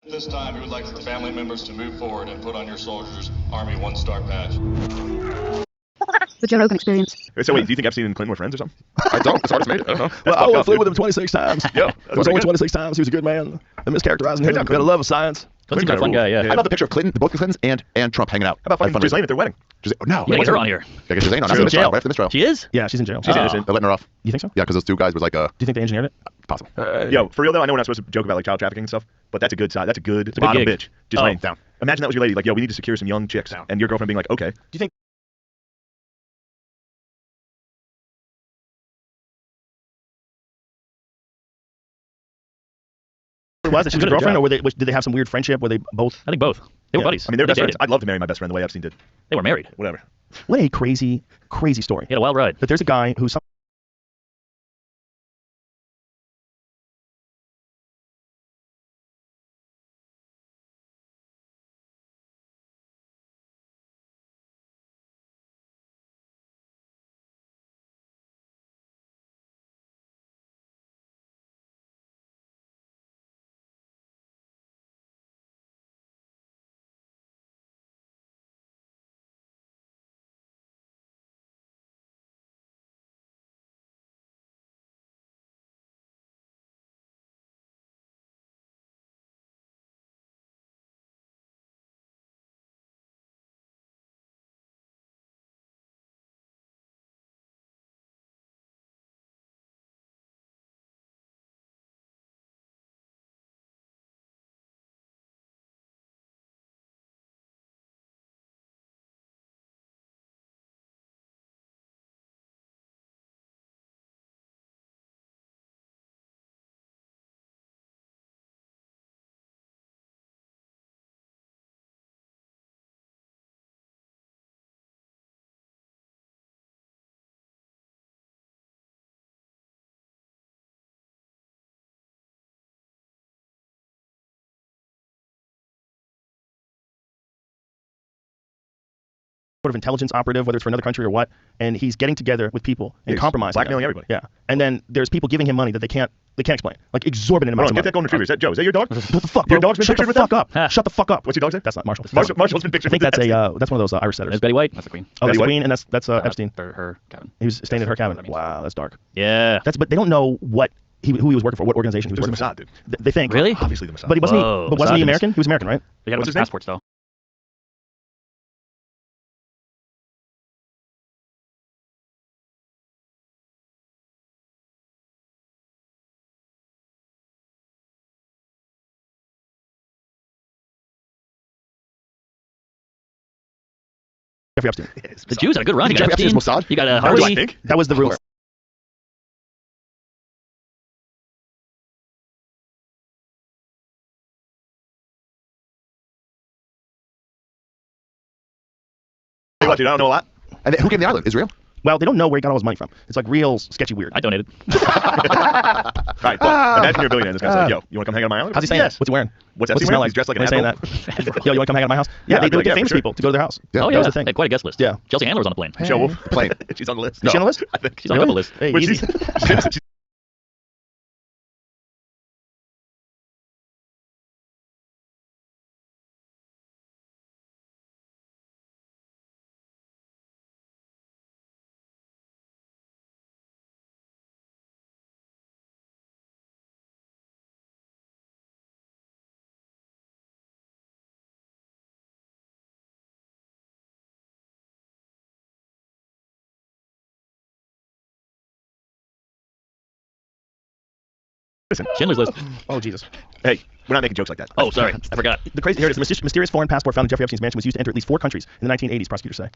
At this time, we would like for family members to move forward and put on your soldiers' Army one-star badge. The Joe Rogan Experience. So wait, do you think Epstein and Clinton were friends or something? I don't. This artist made it. I don't know. I only flew with him 26 times. Yeah, it was only 26 times. He was a good man. They're mischaracterizing him. Got a love of science. Clinton seems like a fun guy, yeah. I love the picture of Clinton, both Clintons and Trump hanging out. How about finding Ghislaine at their wedding? No. Yeah, get her on here. Yeah, get Ghislaine on. She's in jail. Right after the mistrial. She is? Yeah, she's in jail. She's innocent. They're letting her off. You think so? Yeah, because those two guys was like Do you think they engineered it? possible. Yo, for real though, I know we're not supposed to joke about like child trafficking and stuff, but that's a good sign. That's a good a good bottom gig. bitch. Ghislaine, down. Imagine that was your lady. Like, yo, we need to secure some young chicks, and your girlfriend being like, okay. Do you think? Was it? She was a girlfriend, or did they have some weird friendship? Were they both? I think both. They were buddies. I mean, they were best dated. friends. I'd love to marry my best friend the way Epstein did. They were married. Whatever. What a crazy, crazy story. He had a wild ride. But there's a guy who's. Sort of intelligence operative, whether it's for another country or what, and he's getting together with people and compromising, blackmailing everybody. Yeah, and then there's people giving him money that they can't explain, like exorbitant amounts of money. Get that golden retriever. Is that Joe? Is that your dog? What the fuck, bro? Your dog's been Shut pictured the with fuck them? up. Shut the fuck up. What's your dog's name? That's not Marshall. Marshall's been pictured. I think with that's Epstein. that's one of those Irish setters. There's Betty White. That's the queen. Oh, Betty that's the White? queen, and that's Epstein. Her cabin. He was staying at her cabin. Wow, that's dark. Yeah. But they don't know who he was working for, what organization he was working Mossad, for. dude. They think. Really? Obviously the Mossad. But wasn't he American? He was American, right? They got What's his his name? passports though. Jeffrey Epstein. The Jews had a good run. You got Jeffrey Epstein. Epstein's Mossad? You got That Harvey. was- That was the rumor. Tell you what, dude, I don't know a lot. And who gave him the island? Israel? Well, they don't know where he got all his money from. It's like real sketchy weird. I donated. Right, but imagine you're a billionaire and this guy's like, yo, you want to come hang out on my island? How's he saying Yes. that? What's he wearing? What's What's Epstein he smell wearing? like? He's dressed like When an they saying animal. that? Yo, you want to come hang out at my house? Yeah, I'd they be like, get yeah, famous for sure. people to go to their house. Oh That yeah. was the thing. They had quite a guest list. Yeah. Chelsea Handler was on the plane. Michelle Wolf, the plane. She's on the list. Is she on the list? I think. She's on a couple lists. Hey, Which easy. she's- Listen. Schindler's List. Oh, Jesus. Hey, we're not making jokes like that. Oh, sorry. I forgot. The crazy here it is. The mysterious foreign passport found in Jeffrey Epstein's mansion was used to enter at least 4 countries in the 1980s, prosecutors say.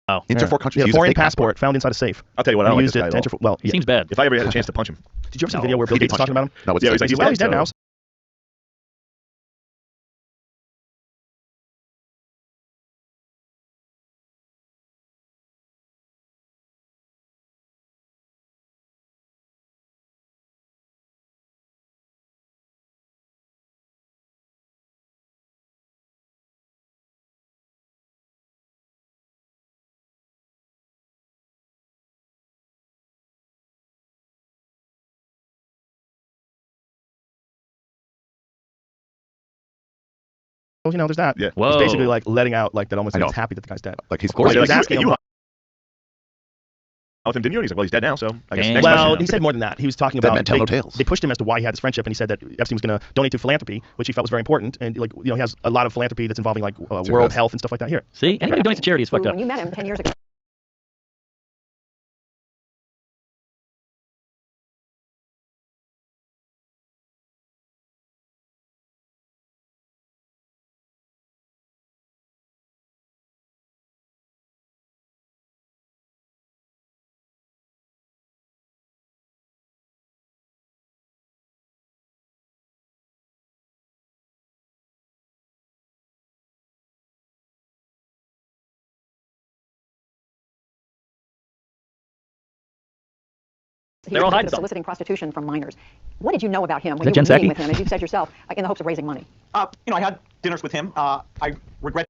Oh. Inter four countries He had use a a foreign fake passport found inside a safe. I'll tell you what, I He don't like used this guy it at to all. well, He seems bad. If I ever had a chance to punch him. Did you ever see the video where Bill Gates was talking about him? No, Yeah, he's like, He's dead now. You know, there's that. Yeah. He's basically like letting out like that almost I know. he's happy that the guy's dead. Like he's Like, he's asking you him. with him, didn't you? And he's like, well, he's dead now, so I guess Dang. next Well, question. he said more than that. He was talking That about man tell no tales. they pushed him as to why he had this friendship, and he said that Epstein was going to donate to philanthropy, which he felt was very important, and like he has a lot of philanthropy that's involving like world health and stuff like that. Here, See, anybody who donates to charity is fucked up. When you met him 10 years ago. They're all hiding soliciting prostitution from minors. What did you know about him when Is that you were Jen meeting Psaki? with him, as you said yourself, in the hopes of raising money? I had dinners with him. I regret.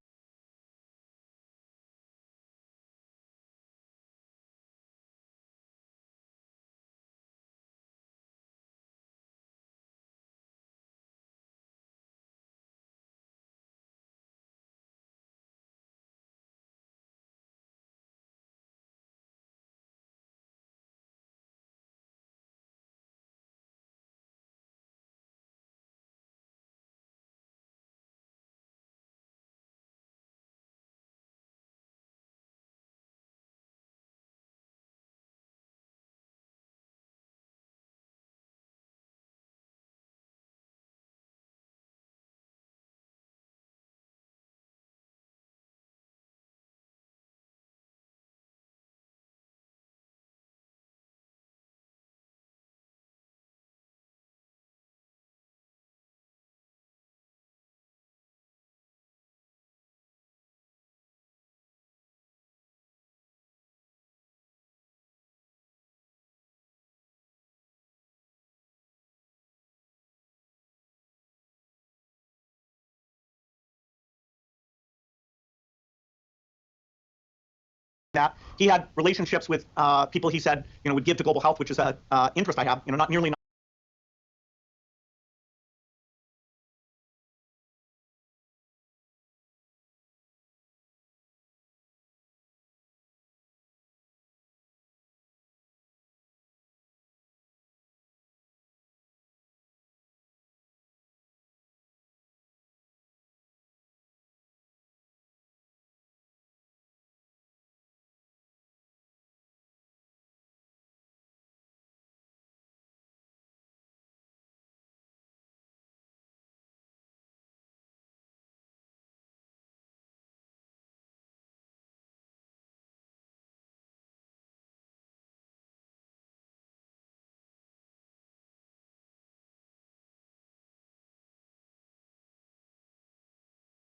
That he had relationships with people he said would give to global health, which is an interest I have. Not nearly.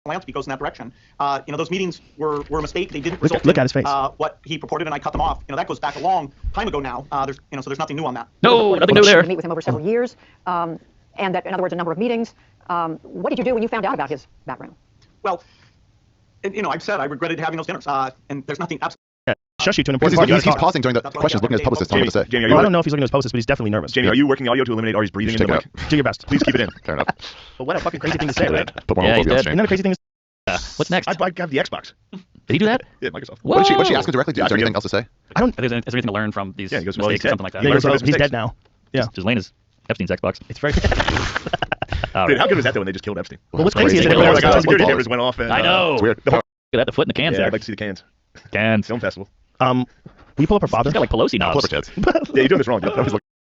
Philanthropy goes in that direction. Those meetings were a mistake. They didn't result look in at his face. What he purported, and I cut them off. That goes back a long time ago now. So there's nothing new on that. No, nothing new there. Meet with him over several years, and that, in other words, a number of meetings. What did you do when you found out about his background? Well, I've said I regretted having those dinners, and there's nothing absolutely. Shush you to an Because important part. he's pausing during the questions, looking at his publicist. Jamie, I Jamie, don't know if he's looking at his posters, but he's definitely nervous. Jamie, are you working audio to eliminate Ari's breathing into the mic? Do your best. Please keep it in. Fair enough. But what a fucking crazy thing to say, right? Put more Yeah, he's homophobia on dead. stream. Isn't that a crazy thing? What's next? I have the Xbox. Did he do that? Yeah, Microsoft. What did she Whoa. ask him directly? Is there anything else to say? I don't. Is there anything to learn from these Yeah, he goes, well, mistakes he's or something like that? Yeah, he Learn goes, from oh, his he's mistakes. dead now. Yeah. Just laying his Epstein's Xbox. It's very. All Dude, right. how good was that though when they just killed Epstein? Well, what's crazy is that Like, everyone's our like, security oh, cameras went off. And, I know. It's weird. Look at that, the foot in the cans Yeah, there. I'd like to see the cans. Cans. Film festival. will you pull up her father? He's got like Pelosi knobs. Flipper tits. Yeah, you're doing this wrong, dude.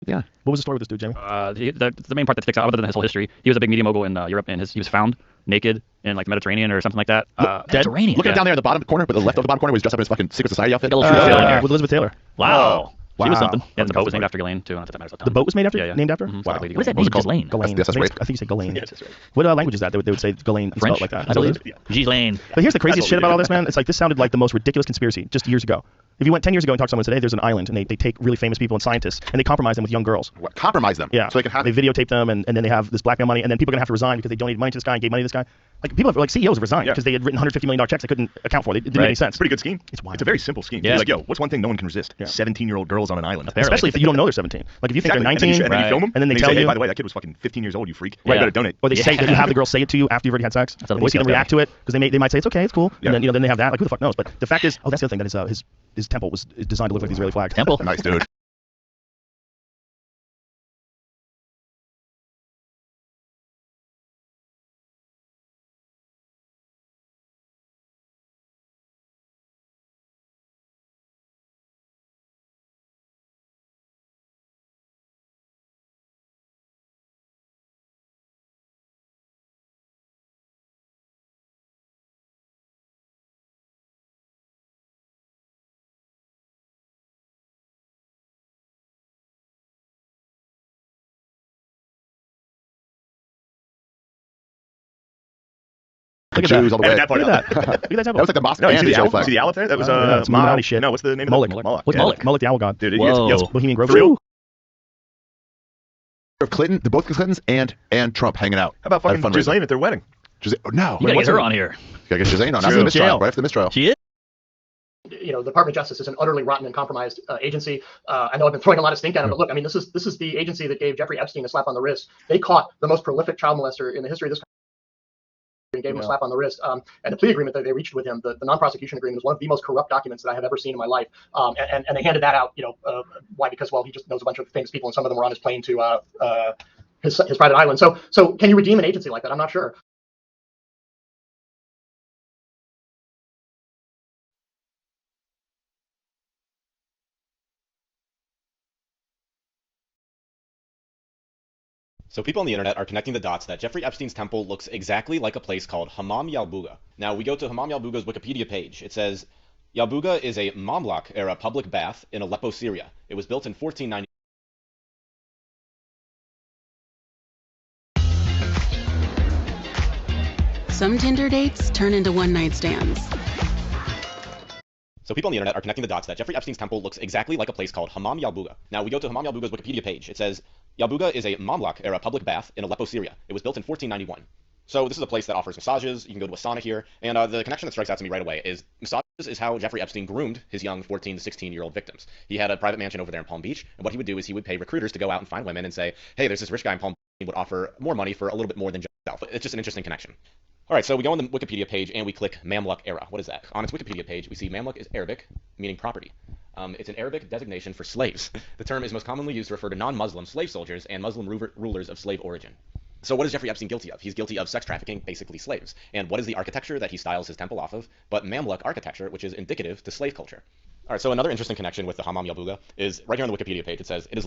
Yeah. What was the story with this dude, Jamie? The main part that sticks out, other than his whole history, he was a big media mogul in Europe, and he was found naked in like the Mediterranean or something like that. Mediterranean. Look at him down there in the bottom corner, but the left of the bottom corner was dressed up in his fucking Secret Society outfit. With Elizabeth Taylor. Wow. She was Wow. something. Yeah, the boat was named after Ghislaine too. Not that that matters a ton. The boat was named after? Yeah, yeah. Named after? Mhm. Wow. What What is that name? Ghislaine. Ghislaine. That's right. I think you say Ghislaine. Yeah, that's right. What language is that? They would say Ghislaine and spell it like that. I believe. Ghislaine. But here's the craziest shit about all this, man. It's like this sounded like the most ridiculous conspiracy just years ago. If you went 10 years ago and talked to someone today, there's an island, and they take really famous people and scientists, and they compromise them with young girls. What? Compromise them? Yeah. So they can have... They videotape them, and then they have this blackmail money, and then people are going to have to resign because they donated money to this guy and gave money to this guy. Like, people have, like, CEOs have resigned because they had written $150 million checks they couldn't account for. It didn't make any sense. It's a pretty good scheme. It's wild. It's a very simple scheme. Yeah. It's like, yo, what's one thing no one can resist? 17-year-old girls on an island. Especially if you don't know they're 17. Like, if you think they're 19, and then you film them, and then they you tell say, hey, you... by the way, that kid was fucking 15 years old, you freak. Right. You better donate. Or they say that you have the girl say it to you after you've already had sex. That's how the And you see Boy them react to it because they might say it's okay, it's cool, Yeah. and then then they have that. Like, who the fuck knows? But the fact is, that's the other thing, that his temple was designed to look like the Israeli flag. Temple. Nice dude. Look at Jews that. all the way. Look at that. Look at that temple. That was like the Moscow. No, you and see the show owl? flag. See the owl up there? That was it's Illuminati shit. No, what's the name Moloch. of it? Moloch. What's Yeah. Moloch? Moloch the owl god. Dude, it Whoa. is. Bohemian Grove. For real? Of Clinton, both Clintons and Trump hanging out. How about at a fucking fundraiser. Ghislaine at their wedding? No. You gotta get her on here. Gotta get Ghislaine on. After She's the in mistrial. jail. Right after the mistrial. She is. You know, the Department of Justice is an utterly rotten and compromised agency. I know I've been throwing a lot of stink at them, but look, I mean, this is the agency that gave Jeffrey Epstein a slap on the wrist. They caught the most prolific child molester in the history of this country and gave him a slap on the wrist. And the plea agreement that they reached with him, the non-prosecution agreement, is one of the most corrupt documents that I have ever seen in my life. And they handed that out, why? Because, well, he just knows a bunch of famous people, and some of them were on his plane to his private island. So can you redeem an agency like that? I'm not sure. So people on the internet are connecting the dots that Jeffrey Epstein's temple looks exactly like a place called Hammam Yalbuga. Now we go to Hammam Yalbuga's Wikipedia page. It says, Yalbuga is a Mamluk era public bath in Aleppo, Syria. It was built in 1490. Some Tinder dates turn into one-night stands. So people on the internet are connecting the dots that Jeffrey Epstein's temple looks exactly like a place called Hammam Yalbuga. Now we go to Hammam Yalbuga's Wikipedia page. It says, Yalbuga is a Mamluk era public bath in Aleppo, Syria. It was built in 1491. So this is a place that offers massages. You can go to a sauna here. And the connection that strikes out to me right away is massages is how Jeffrey Epstein groomed his young 14 to 16-year-old victims. He had a private mansion over there in Palm Beach. And what he would do is he would pay recruiters to go out and find women and say, hey, there's this rich guy in Palm Beach who would offer more money for a little bit more than just himself. It's just an interesting connection. All right, so we go on the Wikipedia page and we click Mamluk era. What is that? On its Wikipedia page, we see Mamluk is Arabic, meaning property. It's an Arabic designation for slaves. The term is most commonly used to refer to non-Muslim slave soldiers and Muslim rulers of slave origin. So what is Jeffrey Epstein guilty of? He's guilty of sex trafficking, basically slaves. And what is the architecture that he styles his temple off of? But Mamluk architecture, which is indicative to slave culture. All right, so another interesting connection with the Hammam Yalbuga is right here on the Wikipedia page. It says, it is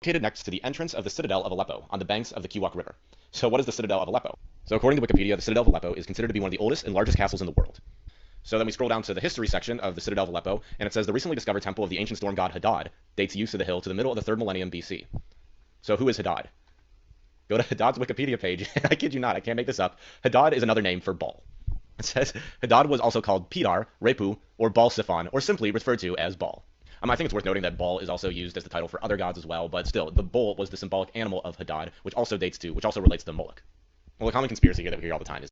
Located next to the entrance of the citadel of Aleppo on the banks of the Kiwak River. So what is the citadel of Aleppo? So according to Wikipedia, the citadel of Aleppo is considered to be one of the oldest and largest castles in the world. So then we scroll down to the history section of the citadel of Aleppo, and it says the recently discovered temple of the ancient storm god Hadad dates use of the hill to the middle of the 3rd millennium BC. So who is Hadad? Go to Hadad's Wikipedia page. I kid you not, I can't make this up. Hadad is another name for Baal. It says Hadad was also called Pidar, Repu, or Baal Siphon, or simply referred to as Baal. I think it's worth noting that Baal is also used as the title for other gods as well, but still, the bull was the symbolic animal of Hadad, which also relates to Moloch. Well, a common conspiracy here that we hear all the time is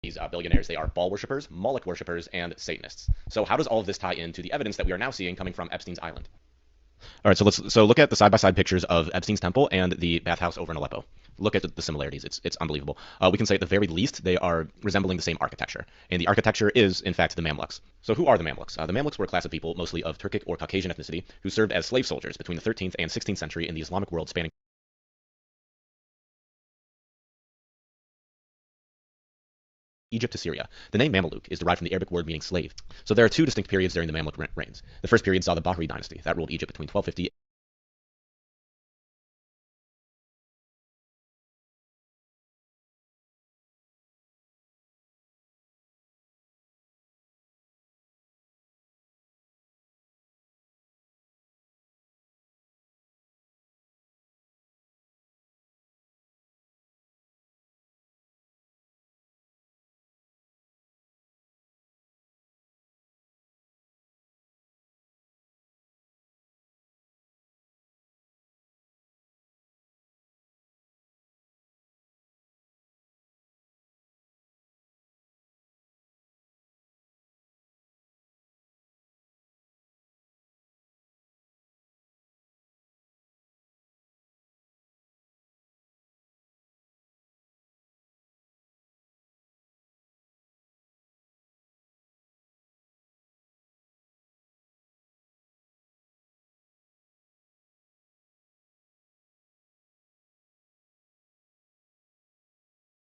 these billionaires, they are Baal worshippers, Moloch worshippers, and Satanists. So how does all of this tie into the evidence that we are now seeing coming from Epstein's island? All right, so look at the side-by-side pictures of Epstein's temple and the bathhouse over in Aleppo. Look at the similarities. It's unbelievable. We can say at the very least they are resembling the same architecture, and the architecture is in fact the Mamluks. So who are the Mamluks? The Mamluks were a class of people mostly of Turkic or Caucasian ethnicity who served as slave soldiers between the 13th and 16th century in the Islamic world, spanning Egypt to Syria. The name Mamluk is derived from the Arabic word meaning slave. So there are two distinct periods during the Mamluk reigns. The first period saw the Bahri dynasty that ruled Egypt between 1250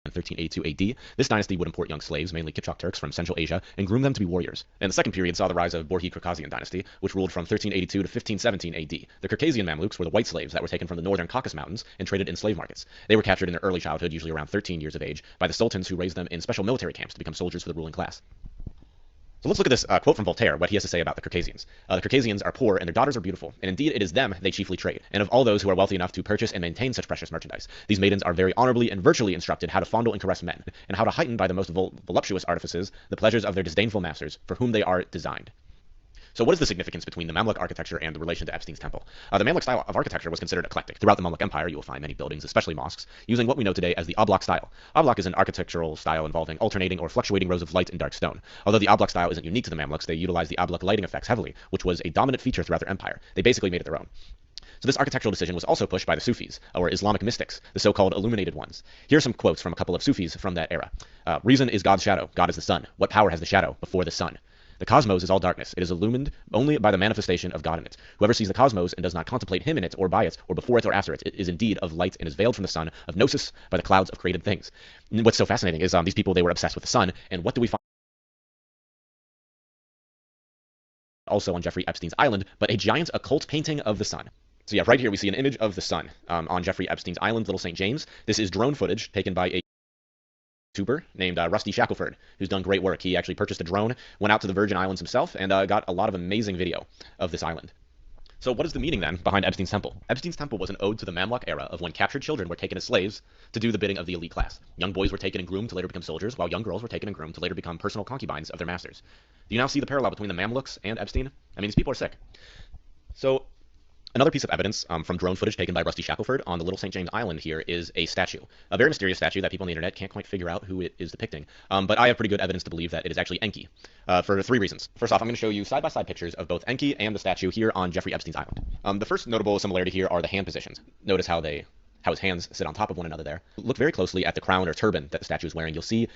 1382 AD. This dynasty would import young slaves, mainly Kipchak Turks from Central Asia, and groom them to be warriors. And the second period saw the rise of Borhi Circassian dynasty, which ruled from 1382 to 1517 AD. The Circassian Mamluks were the white slaves that were taken from the northern Caucasus Mountains and traded in slave markets. They were captured in their early childhood, usually around 13 years of age, by the sultans who raised them in special military camps to become soldiers for the ruling class. So let's look at this quote from Voltaire, what he has to say about the Circassians. The Circassians are poor and their daughters are beautiful, and indeed it is them they chiefly trade. And of all those who are wealthy enough to purchase and maintain such precious merchandise, these maidens are very honorably and virtually instructed how to fondle and caress men, and how to heighten by the most voluptuous artifices the pleasures of their disdainful masters, for whom they are designed. So what is the significance between the Mamluk architecture and the relation to Epstein's temple? The Mamluk style of architecture was considered eclectic. Throughout the Mamluk Empire, you will find many buildings, especially mosques, using what we know today as the oblak style. Oblak is an architectural style involving alternating or fluctuating rows of light and dark stone. Although the oblak style isn't unique to the Mamluks, they utilized the oblak lighting effects heavily, which was a dominant feature throughout their empire. They basically made it their own. So this architectural decision was also pushed by the Sufis, or Islamic mystics, the so-called illuminated ones. Here are some quotes from a couple of Sufis from that era. Reason is God's shadow. God is the sun. What power has the shadow before the sun? The cosmos is all darkness. It is illumined only by the manifestation of God in it. Whoever sees the cosmos and does not contemplate him in it, or by it, or before it, or after it, it is indeed of light and is veiled from the sun, of gnosis, by the clouds of created things. And what's so fascinating is these people, they were obsessed with the sun, and what do we find also on Jeffrey Epstein's island, but a giant occult painting of the sun. So yeah, right here we see an image of the sun on Jeffrey Epstein's island, Little St. James. This is drone footage taken by a YouTuber named Rusty Shackelford, who's done great work. He actually purchased a drone, went out to the Virgin Islands himself, and got a lot of amazing video of this island. So what is the meaning then behind Epstein's temple? Epstein's temple was an ode to the Mamluk era of when captured children were taken as slaves to do the bidding of the elite class. Young boys were taken and groomed to later become soldiers, while young girls were taken and groomed to later become personal concubines of their masters. Do you now see the parallel between the Mamluks and Epstein? I mean, these people are sick. So another piece of evidence from drone footage taken by Rusty Shackelford on the Little St. James Island here is a statue. A very mysterious statue that people on the internet can't quite figure out who it is depicting. But I have pretty good evidence to believe that it is actually Enki, for three reasons. First off, I'm going to show you side-by-side pictures of both Enki and the statue here on Jeffrey Epstein's island. The first notable similarity here are the hand positions. Notice how his hands sit on top of one another there. Look very closely at the crown or turban that the statue is wearing. You'll see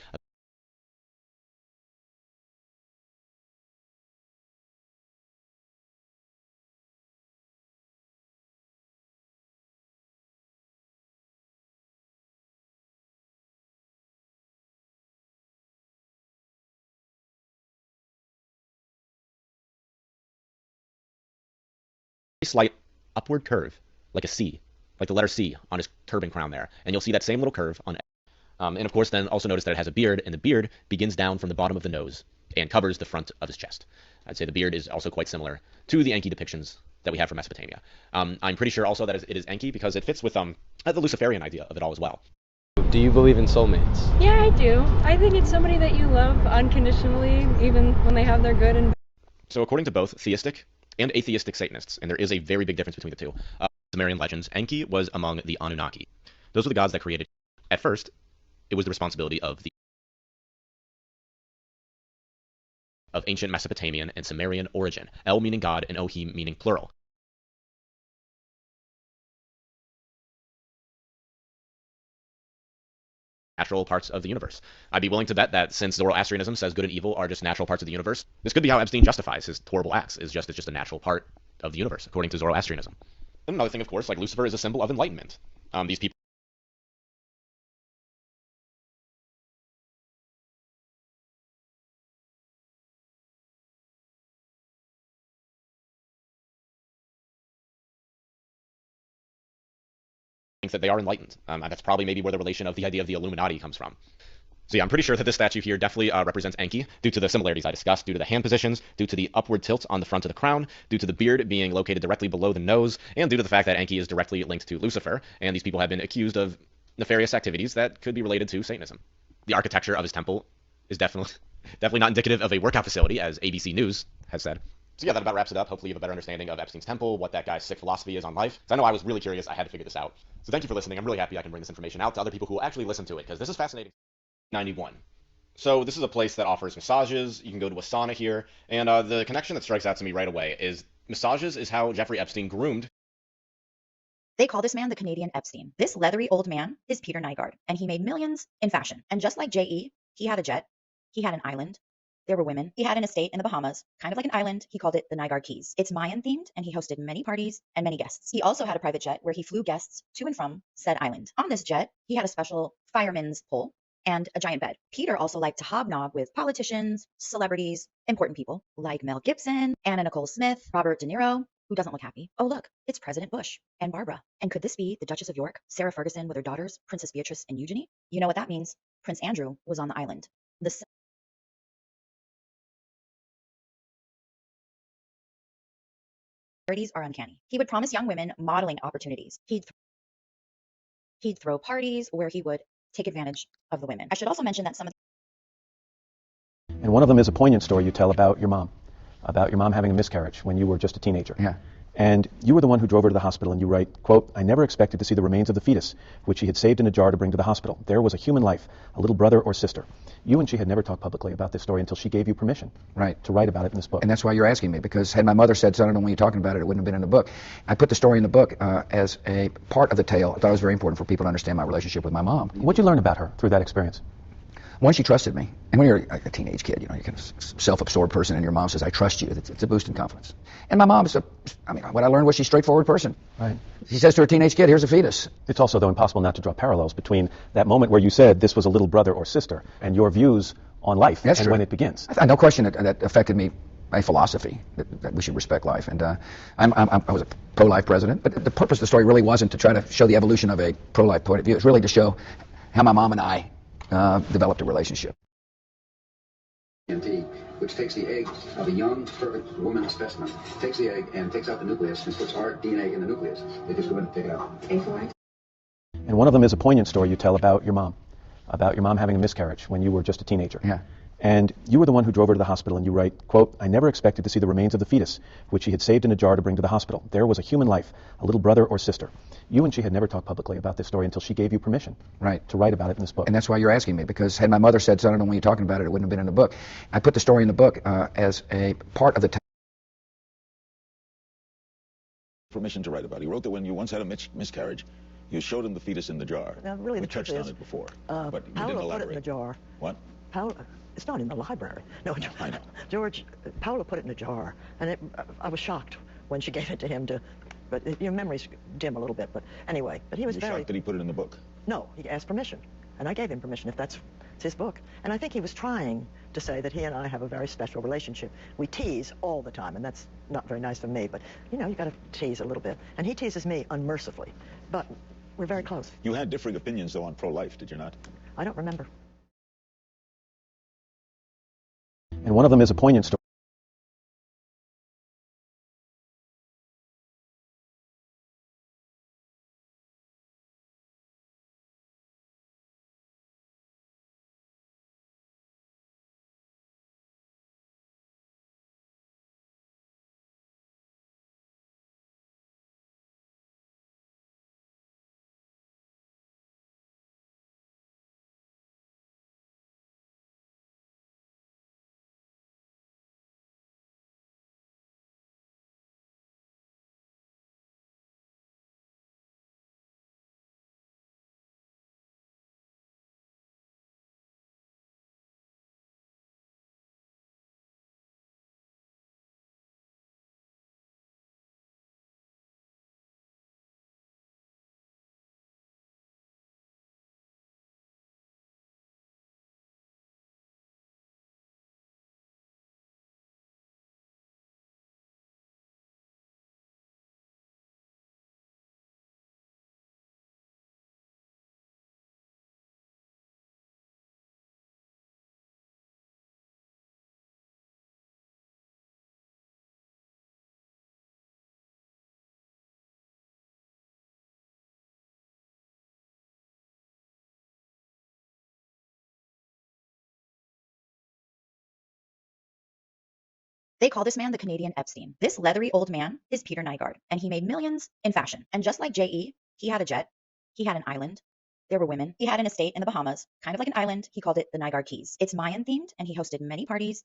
slight upward curve, like a C, like the letter C on his turban crown there. And you'll see that same little curve on and of course, then also notice that it has a beard, and the beard begins down from the bottom of the nose and covers the front of his chest. I'd say the beard is also quite similar to the Enki depictions that we have from Mesopotamia. I'm pretty sure also that it is Enki because it fits with the Luciferian idea of it all as well. Do you believe in soulmates? Yeah, I do. I think it's somebody that you love unconditionally, even when they have their good and bad. So according to both theistic and atheistic Satanists, and there is a very big difference between the two, Sumerian legends, Enki was among the Anunnaki. Those were the gods that created. At first, it was the responsibility of ancient Mesopotamian and Sumerian origin, El meaning God and Ohim meaning plural. Natural parts of the universe. I'd be willing to bet that since Zoroastrianism says good and evil are just natural parts of the universe, this could be how Epstein justifies his horrible acts, it's just a natural part of the universe, according to Zoroastrianism. And another thing, of course, like Lucifer is a symbol of enlightenment. These people think that they are enlightened. That's probably maybe where the relation of the idea of the Illuminati comes from. So yeah, I'm pretty sure that this statue here definitely represents Enki due to the similarities I discussed, due to the hand positions, due to the upward tilt on the front of the crown, due to the beard being located directly below the nose, and due to the fact that Enki is directly linked to Lucifer, and these people have been accused of nefarious activities that could be related to Satanism. The architecture of his temple is definitely not indicative of a workout facility, as ABC News has said. So yeah, that about wraps it up. Hopefully you have a better understanding of Epstein's temple, what that guy's sick philosophy is on life. So I know I was really curious. I had to figure this out. So thank you for listening. I'm really happy I can bring this information out to other people who will actually listen to it, because this is fascinating. 91. So this is a place that offers massages. You can go to a sauna here. And the connection that strikes out to me right away is massages is how Jeffrey Epstein groomed. They call this man the Canadian Epstein. This leathery old man is Peter Nygaard, and he made millions in fashion. And just like J.E., he had a jet, he had an island, there were women, he had an estate in the Bahamas, kind of like an island. He called it the Nygaard Keys. It's Mayan themed, and he hosted many parties and many guests. He also had a private jet where he flew guests to and from said island. On this jet, he had a special fireman's pole and a giant bed. Peter also liked to hobnob with politicians, celebrities, important people like Mel Gibson, Anna Nicole Smith, Robert De Niro, who doesn't look happy. Oh look, it's President Bush and Barbara. And could this be the Duchess of York, Sarah Ferguson with her daughters, Princess Beatrice and Eugenie? You know what that means. Prince Andrew was on the island. The similarities are uncanny. He would promise young women modeling opportunities. He'd throw parties where he would take advantage of the women. I should also mention that some of And one of them is a poignant story you tell about your mom having a miscarriage when you were just a teenager. Yeah. And you were the one who drove her to the hospital, and you write, quote, "I never expected to see the remains of the fetus, which she had saved in a jar to bring to the hospital. There was a human life, a little brother or sister." You and she had never talked publicly about this story until she gave you permission to write about it in this book. And that's why you're asking me, because had my mother said, "Son, I don't know when you're talking about it," it wouldn't have been in the book. I put the story in the book as a part of the tale. I thought it was very important for people to understand my relationship with my mom. What'd you learn about her through that experience? One, she trusted me. And when you're a teenage kid, you're kind of self-absorbed person, and your mom says, "I trust you." It's a boost in confidence. And my mom's what I learned was she's a straightforward person. Right. She says to her teenage kid, "Here's a fetus." It's also, though, impossible not to draw parallels between that moment where you said this was a little brother or sister and your views on life and when it begins. No question that affected me, my philosophy, that we should respect life. And I was a pro-life president, but the purpose of the story really wasn't to try to show the evolution of a pro-life point of view. It's really to show how my mom and I developed a relationship. Which takes the egg of a young, perfect woman specimen, takes the egg and takes out the nucleus and puts our DNA in the nucleus. They just go ahead and take it out. And one of them is a poignant story you tell about your mom having a miscarriage when you were just a teenager. Yeah. And you were the one who drove her to the hospital, and you write, quote, "I never expected to see the remains of the fetus, which she had saved in a jar to bring to the hospital. There was a human life, a little brother or sister." You and she had never talked publicly about this story until she gave you permission to write about it in this book. And that's why you're asking me, because had my mother said, "Son, I don't know when you're talking about it," it wouldn't have been in the book. I put the story in the book as a part of the permission to write about it. He wrote that when you once had a miscarriage, you showed him the fetus in the jar. Now, really, we the truth touched on is, it before, but you didn't Paolo elaborate. put it in the jar. What? It's not in the library. No, I know. George, Paolo put it in the jar, and I was shocked when she gave it to him but your memory's dim a little bit, but anyway, but he was You're very... shocked that he put it in the book? No, he asked permission, and I gave him permission. If that's It's his book. And I think he was trying to say that he and I have a very special relationship. We tease all the time, and that's not very nice of me, but, you know, you got to tease a little bit. And he teases me unmercifully. But we're very close. You had differing opinions, though, on pro-life, did you not? I don't remember. And one of them is a poignant story. They call this man the Canadian Epstein. This leathery old man is Peter Nygaard, and he made millions in fashion. And just like J.E., he had a jet, he had an island, there were women, he had an estate in the Bahamas, kind of like an island. He called it the Nygaard Keys. It's Mayan themed, and he hosted many parties,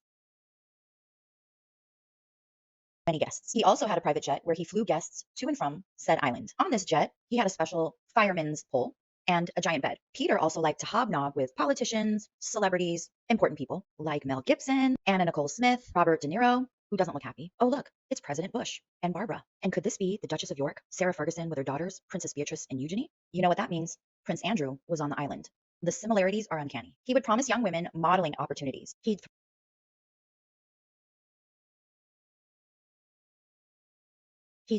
many guests. He also had a private jet where he flew guests to and from said island. On this jet, he had a special fireman's pole and a giant bed. Peter also liked to hobnob with politicians, celebrities, important people like Mel Gibson, Anna Nicole Smith, Robert De Niro, who doesn't look happy. Oh, look, it's President Bush and Barbara. And could this be the Duchess of York, Sarah Ferguson with her daughters, Princess Beatrice and Eugenie? You know what that means? Prince Andrew was on the island. The similarities are uncanny. He would promise young women modeling opportunities. He'd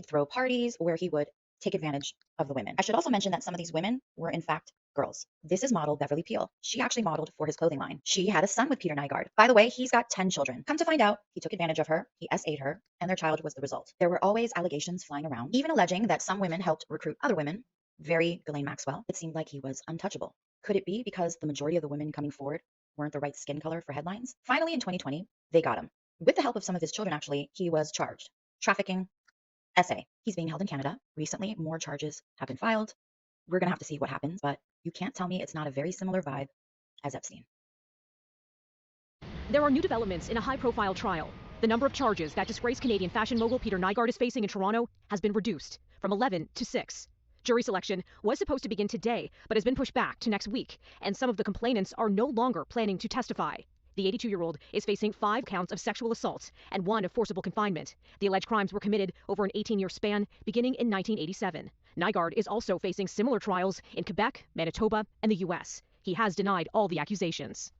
throw parties where he would take advantage of the women. I should also mention that some of these women were in fact girls. This is model Beverly Peel. She actually modeled for his clothing line. She had a son with Peter Nygaard. By the way, he's got 10 children. Come to find out, he took advantage of her, he S.A.'d her, and their child was the result. There were always allegations flying around, even alleging that some women helped recruit other women. Very Ghislaine Maxwell. It seemed like he was untouchable. Could it be because the majority of the women coming forward weren't the right skin color for headlines? Finally, in 2020, they got him. With the help of some of his children, actually, he was charged. Trafficking, SA. He's being held in Canada. Recently, more charges have been filed. We're going to have to see what happens, but you can't tell me it's not a very similar vibe as Epstein. There are new developments in a high-profile trial. The number of charges that disgraced Canadian fashion mogul Peter Nygaard is facing in Toronto has been reduced from 11 to 6. Jury selection was supposed to begin today, but has been pushed back to next week, and some of the complainants are no longer planning to testify. The 82-year-old is facing 5 counts of sexual assault and 1 of forcible confinement. The alleged crimes were committed over an 18-year span beginning in 1987. Nygaard is also facing similar trials in Quebec, Manitoba, and the U.S. He has denied all the accusations.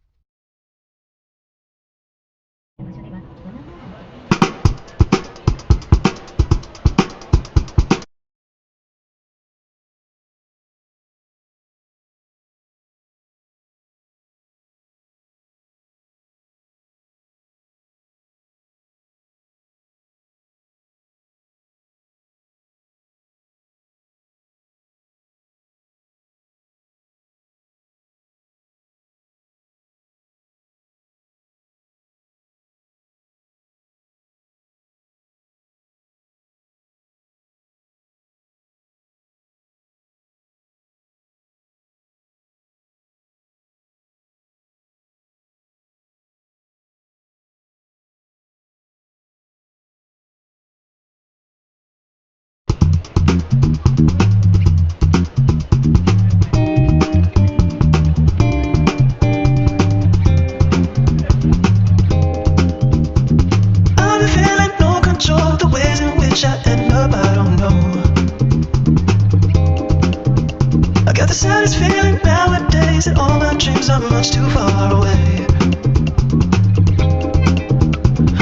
Got the saddest feeling nowadays that all my dreams are much too far away.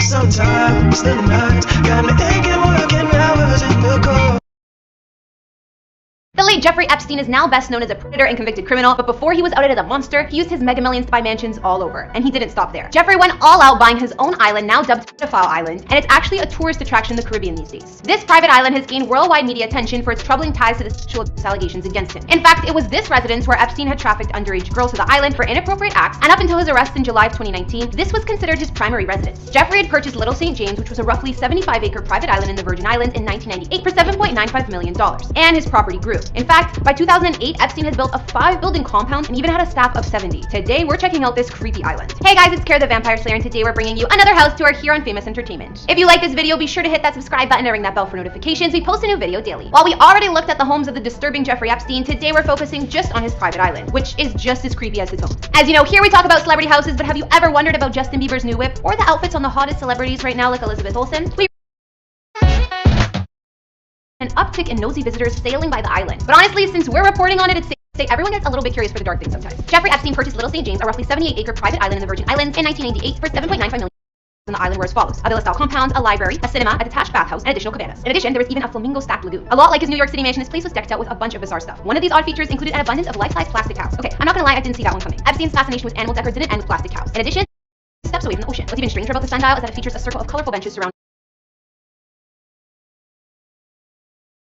Sometimes the nights got me aching, working hours in the cold. The late Jeffrey Epstein is now best known as a predator and convicted criminal, but before he was outed as a monster, he used his mega millions to buy mansions all over, and he didn't stop there. Jeffrey went all out buying his own island, now dubbed Pedophile Island, and it's actually a tourist attraction in the Caribbean these days. This private island has gained worldwide media attention for its troubling ties to the sexual abuse allegations against him. In fact, it was this residence where Epstein had trafficked underage girls to the island for inappropriate acts, and up until his arrest in July of 2019, this was considered his primary residence. Jeffrey had purchased Little St. James, which was a roughly 75-acre private island in the Virgin Islands in 1998 for $7.95 million, and his property grew. In fact, by 2008, Epstein had built a 5-building compound and even had a staff of 70. Today, we're checking out this creepy island. Hey guys, it's Kara the Vampire Slayer, and today we're bringing you another house tour here on Famous Entertainment. If you like this video, be sure to hit that subscribe button and ring that bell for notifications. We post a new video daily. While we already looked at the homes of the disturbing Jeffrey Epstein, today we're focusing just on his private island, which is just as creepy as his home. As you know, here we talk about celebrity houses, but have you ever wondered about Justin Bieber's new whip or the outfits on the hottest celebrities right now like Elizabeth Olsen? An uptick in nosy visitors sailing by the island. But honestly, since we're reporting on it, it's safe to say everyone gets a little bit curious for the dark things sometimes. Jeffrey Epstein purchased Little St. James, a roughly 78-acre private island in the Virgin Islands in 1998 for $7.95 million. And the island were as follows: a villa-style compound, a library, a cinema, a detached bathhouse, and additional cabanas. In addition, there was even a flamingo-stacked lagoon. A lot like his New York City mansion, this place was decked out with a bunch of bizarre stuff. One of these odd features included an abundance of life-size plastic cows. Okay, I'm not gonna lie, I didn't see that one coming. Epstein's fascination with animal decor didn't end with plastic cows. In addition, steps away from the ocean. What's even stranger about the sundial is that it features a circle of colorful benches surrounding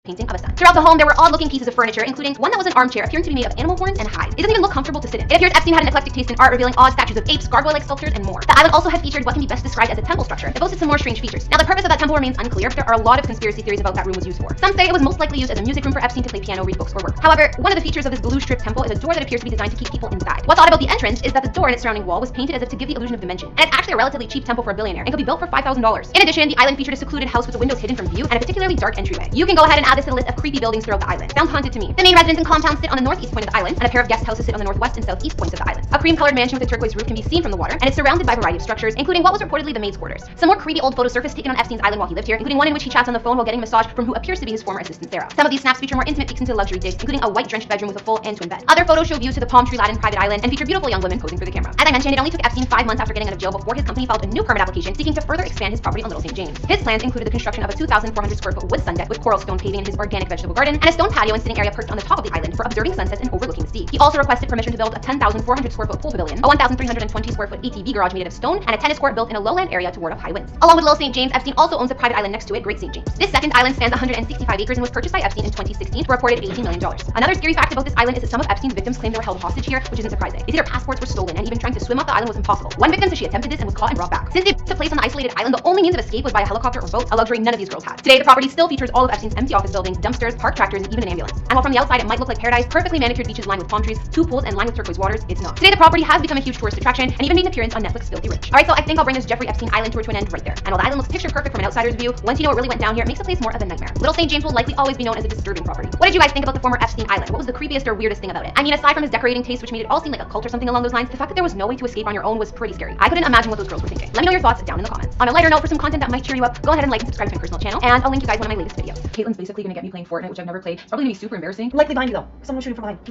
painting of a sun. Throughout the home, there were odd-looking pieces of furniture, including one that was an armchair appearing to be made of animal horns and hides. It doesn't even look comfortable to sit in. It appears Epstein had an eclectic taste in art, revealing odd statues of apes, gargoyle-like sculptures, and more. The island also had featured what can be best described as a temple structure. It boasted some more strange features. Now, the purpose of that temple remains unclear, but there are a lot of conspiracy theories about what that room was used for. Some say it was most likely used as a music room for Epstein to play piano, read books, or work. However, one of the features of this blue strip temple is a door that appears to be designed to keep people inside. What's odd about the entrance is that the door and its surrounding wall was painted as if to give the illusion of dimension. And it's actually a relatively cheap temple for a billionaire, and could be built for $5,000. In addition, the island featured a secluded house with the windows hidden from view and a particularly dark entryway. You can go ahead and add this to the list of creepy buildings throughout the island. Sounds haunted to me. The main residence and compound sit on the northeast point of the island, and a pair of guest houses sit on the northwest and southeast points of the island. A cream-colored mansion with a turquoise roof can be seen from the water, and it's surrounded by a variety of structures, including what was reportedly the maid's quarters. Some more creepy old photos surfaced taken on Epstein's island while he lived here, including one in which he chats on the phone while getting a massage from who appears to be his former assistant Sarah. Some of these snaps feature more intimate peeks into luxury digs, including a white-drenched bedroom with a full and twin bed. Other photos show views to the palm tree-laden private island and feature beautiful young women posing for the camera. As I mentioned, it only took Epstein 5 months after getting out of jail before his company filed a new permit application seeking to further expand his property on Little St. James. His plans included the construction of a 2,400 square foot wood sun deck with coral stone paving in his organic vegetable garden, and a stone patio and sitting area perched on the top of the island for observing sunsets and overlooking the sea. He also requested permission to build a 10,400 square foot pool pavilion, a 1,320 square foot ATV garage made out of stone, and a tennis court built in a lowland area to ward off high winds. Along with Little St. James, Epstein also owns a private island next to it, Great St. James. This second island spans 165 acres and was purchased by Epstein in 2016 for reported $18 million. Another scary fact about this island is that some of Epstein's victims claim they were held hostage here, which isn't surprising. They say their passports were stolen, and even trying to swim off the island was impossible. One victim said she attempted this and was caught and brought back. Since they took place on the isolated island, the only means of escape was by a helicopter or boat, a luxury none of these girls had. Today, the property still features all of Epstein's empty office buildings, dumpsters, parked tractors, and even an ambulance. And while from the outside it might look like paradise, perfectly manicured beaches lined with palm trees, 2 pools, and lined with turquoise waters, it's not. Today, the property has become a huge tourist attraction and even made an appearance on Netflix Filthy Rich. Alright, so I think I'll bring this Jeffrey Epstein island tour to an end right there. And while the island looks picture perfect from an outsider's view, once you know what really went down here, it makes the place more of a nightmare. Little St. James will likely always be known as a disturbing property. What did you guys think about the former Epstein island? What was the creepiest or weirdest thing about it? I mean, aside from his decorating taste, which made it all seem like a cult or something along those lines, the fact that there was no way to escape on your own was pretty scary. I couldn't imagine what those girls were thinking. Let me know your thoughts down in the comments. On a lighter note, for some content that might cheer you up, go ahead and like and subscribe to my personal channel, and I'll link you guys one of my latest videos. Caitlin's basically gonna get me playing Fortnite, which I've never played. It's probably gonna be super embarrassing. Likely behind you though. Someone shooting from behind.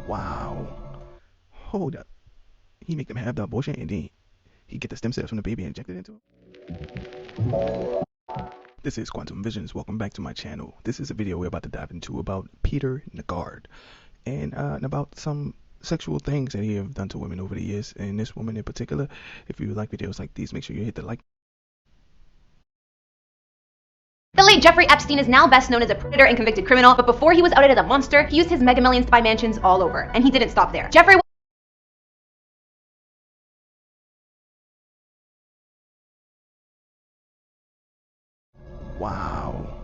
Wow. Hold up. He make them have the abortion and then he get the stem cells from the baby and inject it into him. This is Quantum Visions. Welcome back to my channel. This is a video we're about to dive into about Peter Nygard and about some sexual things that he have done to women over the years, and this woman in particular. If you like videos like these, make sure you hit the like. The late Jeffrey Epstein is now best known as a predator and convicted criminal, but before he was outed as a monster, he used his mega millions to buy mansions all over, and he didn't stop there. Jeffrey Wow.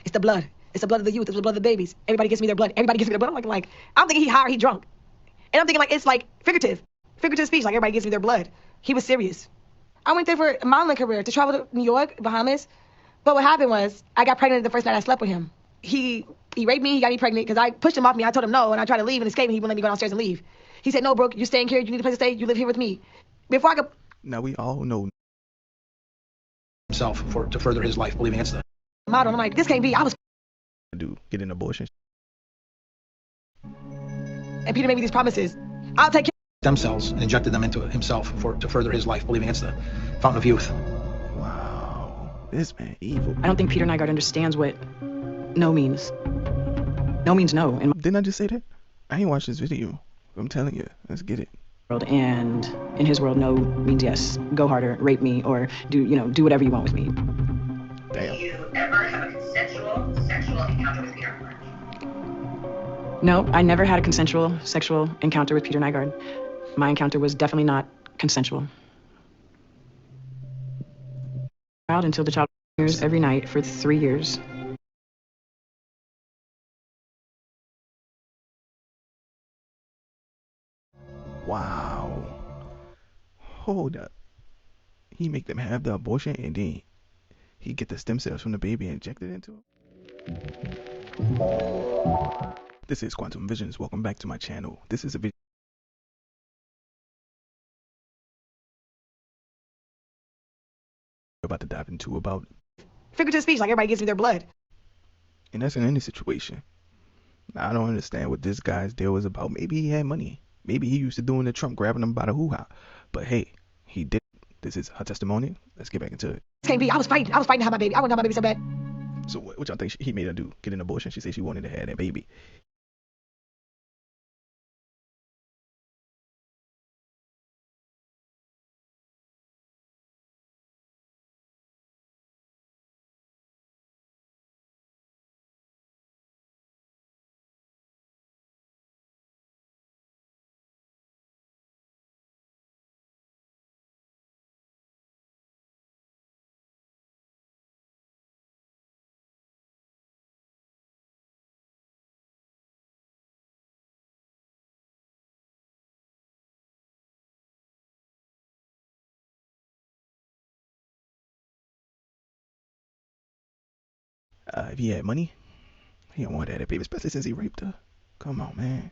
It's the blood. It's the blood of the youth. It's the blood of the babies. Everybody gives me their blood. Everybody gives me their blood. I'm like, I'm thinking he high or he drunk. And I'm thinking like, it's like figurative speech. Like everybody gives me their blood. He was serious. I went there for a modeling career to travel to New York, Bahamas. But what happened was I got pregnant the first night I slept with him. He raped me. He got me pregnant because I pushed him off me. I told him no, and I tried to leave and escape, and he wouldn't let me go downstairs and leave. He said, no, Brooke, you're staying here. You need a place to stay. You live here with me. Before I could... Now we all know himself to further his life, believing it's the model. I'm like, this can't be. I was. Do get an abortion. And Peter made me these promises. I'll take care. Stem cells and injected them into himself to further his life, believing it's the fountain of youth. Wow, this man evil. I don't think Peter Nygaard understands what no means. No means no. Didn't I just say that? I ain't watched this video. I'm telling you, let's get it. And in his world, no means yes. Go harder, rape me, or do whatever you want with me. Damn. Did you ever have a consensual sexual encounter with Peter? No, I never had a consensual sexual encounter with Peter Nygaard. My encounter was definitely not consensual. Until the child was every night for 3 years. Wow. Hold up. He make them have the abortion and then he get the stem cells from the baby and inject it into him. This is Quantum Visions. Welcome back to my channel. This is a video about to dive into about Figurative speech, like everybody gives me their blood. and that's in any situation. Now, I don't understand what this guy's deal was about. Maybe he had money. Maybe he used to doing the Trump grabbing him by the hoo-ha. But hey, he did. This is her testimony. Let's get back into it. This can't be. I was fighting to have my baby. I want to have my baby so bad. So what y'all think he made her do? Get an abortion? She said she wanted to have that baby. If he had money, he don't want to have that baby, especially since he raped her. Come on, man.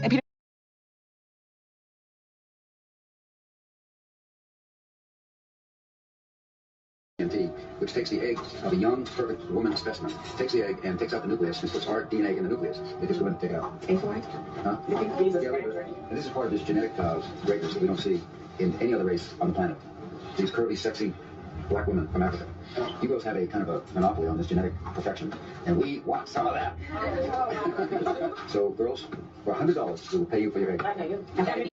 And Peter. Which takes the egg of a young, perfect woman specimen, takes the egg and takes out the nucleus and puts our DNA in the nucleus. They just go ahead and take it out. Huh? And this is part of this genetic greatness that we don't see in any other race on the planet. These curvy, sexy black women from Africa. You girls have a kind of a monopoly on this genetic perfection, and we want some of that. So, girls, for $100, we will pay you for your egg.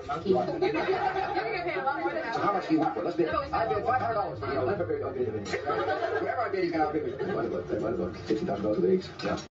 monkey. You're gonna get paid a lot more than that. So how much do you want for it? Let's bid. I bid $500 for the Olympic. Whoever I bid, he's gonna outbid me. $60,000 of eggs. Yeah.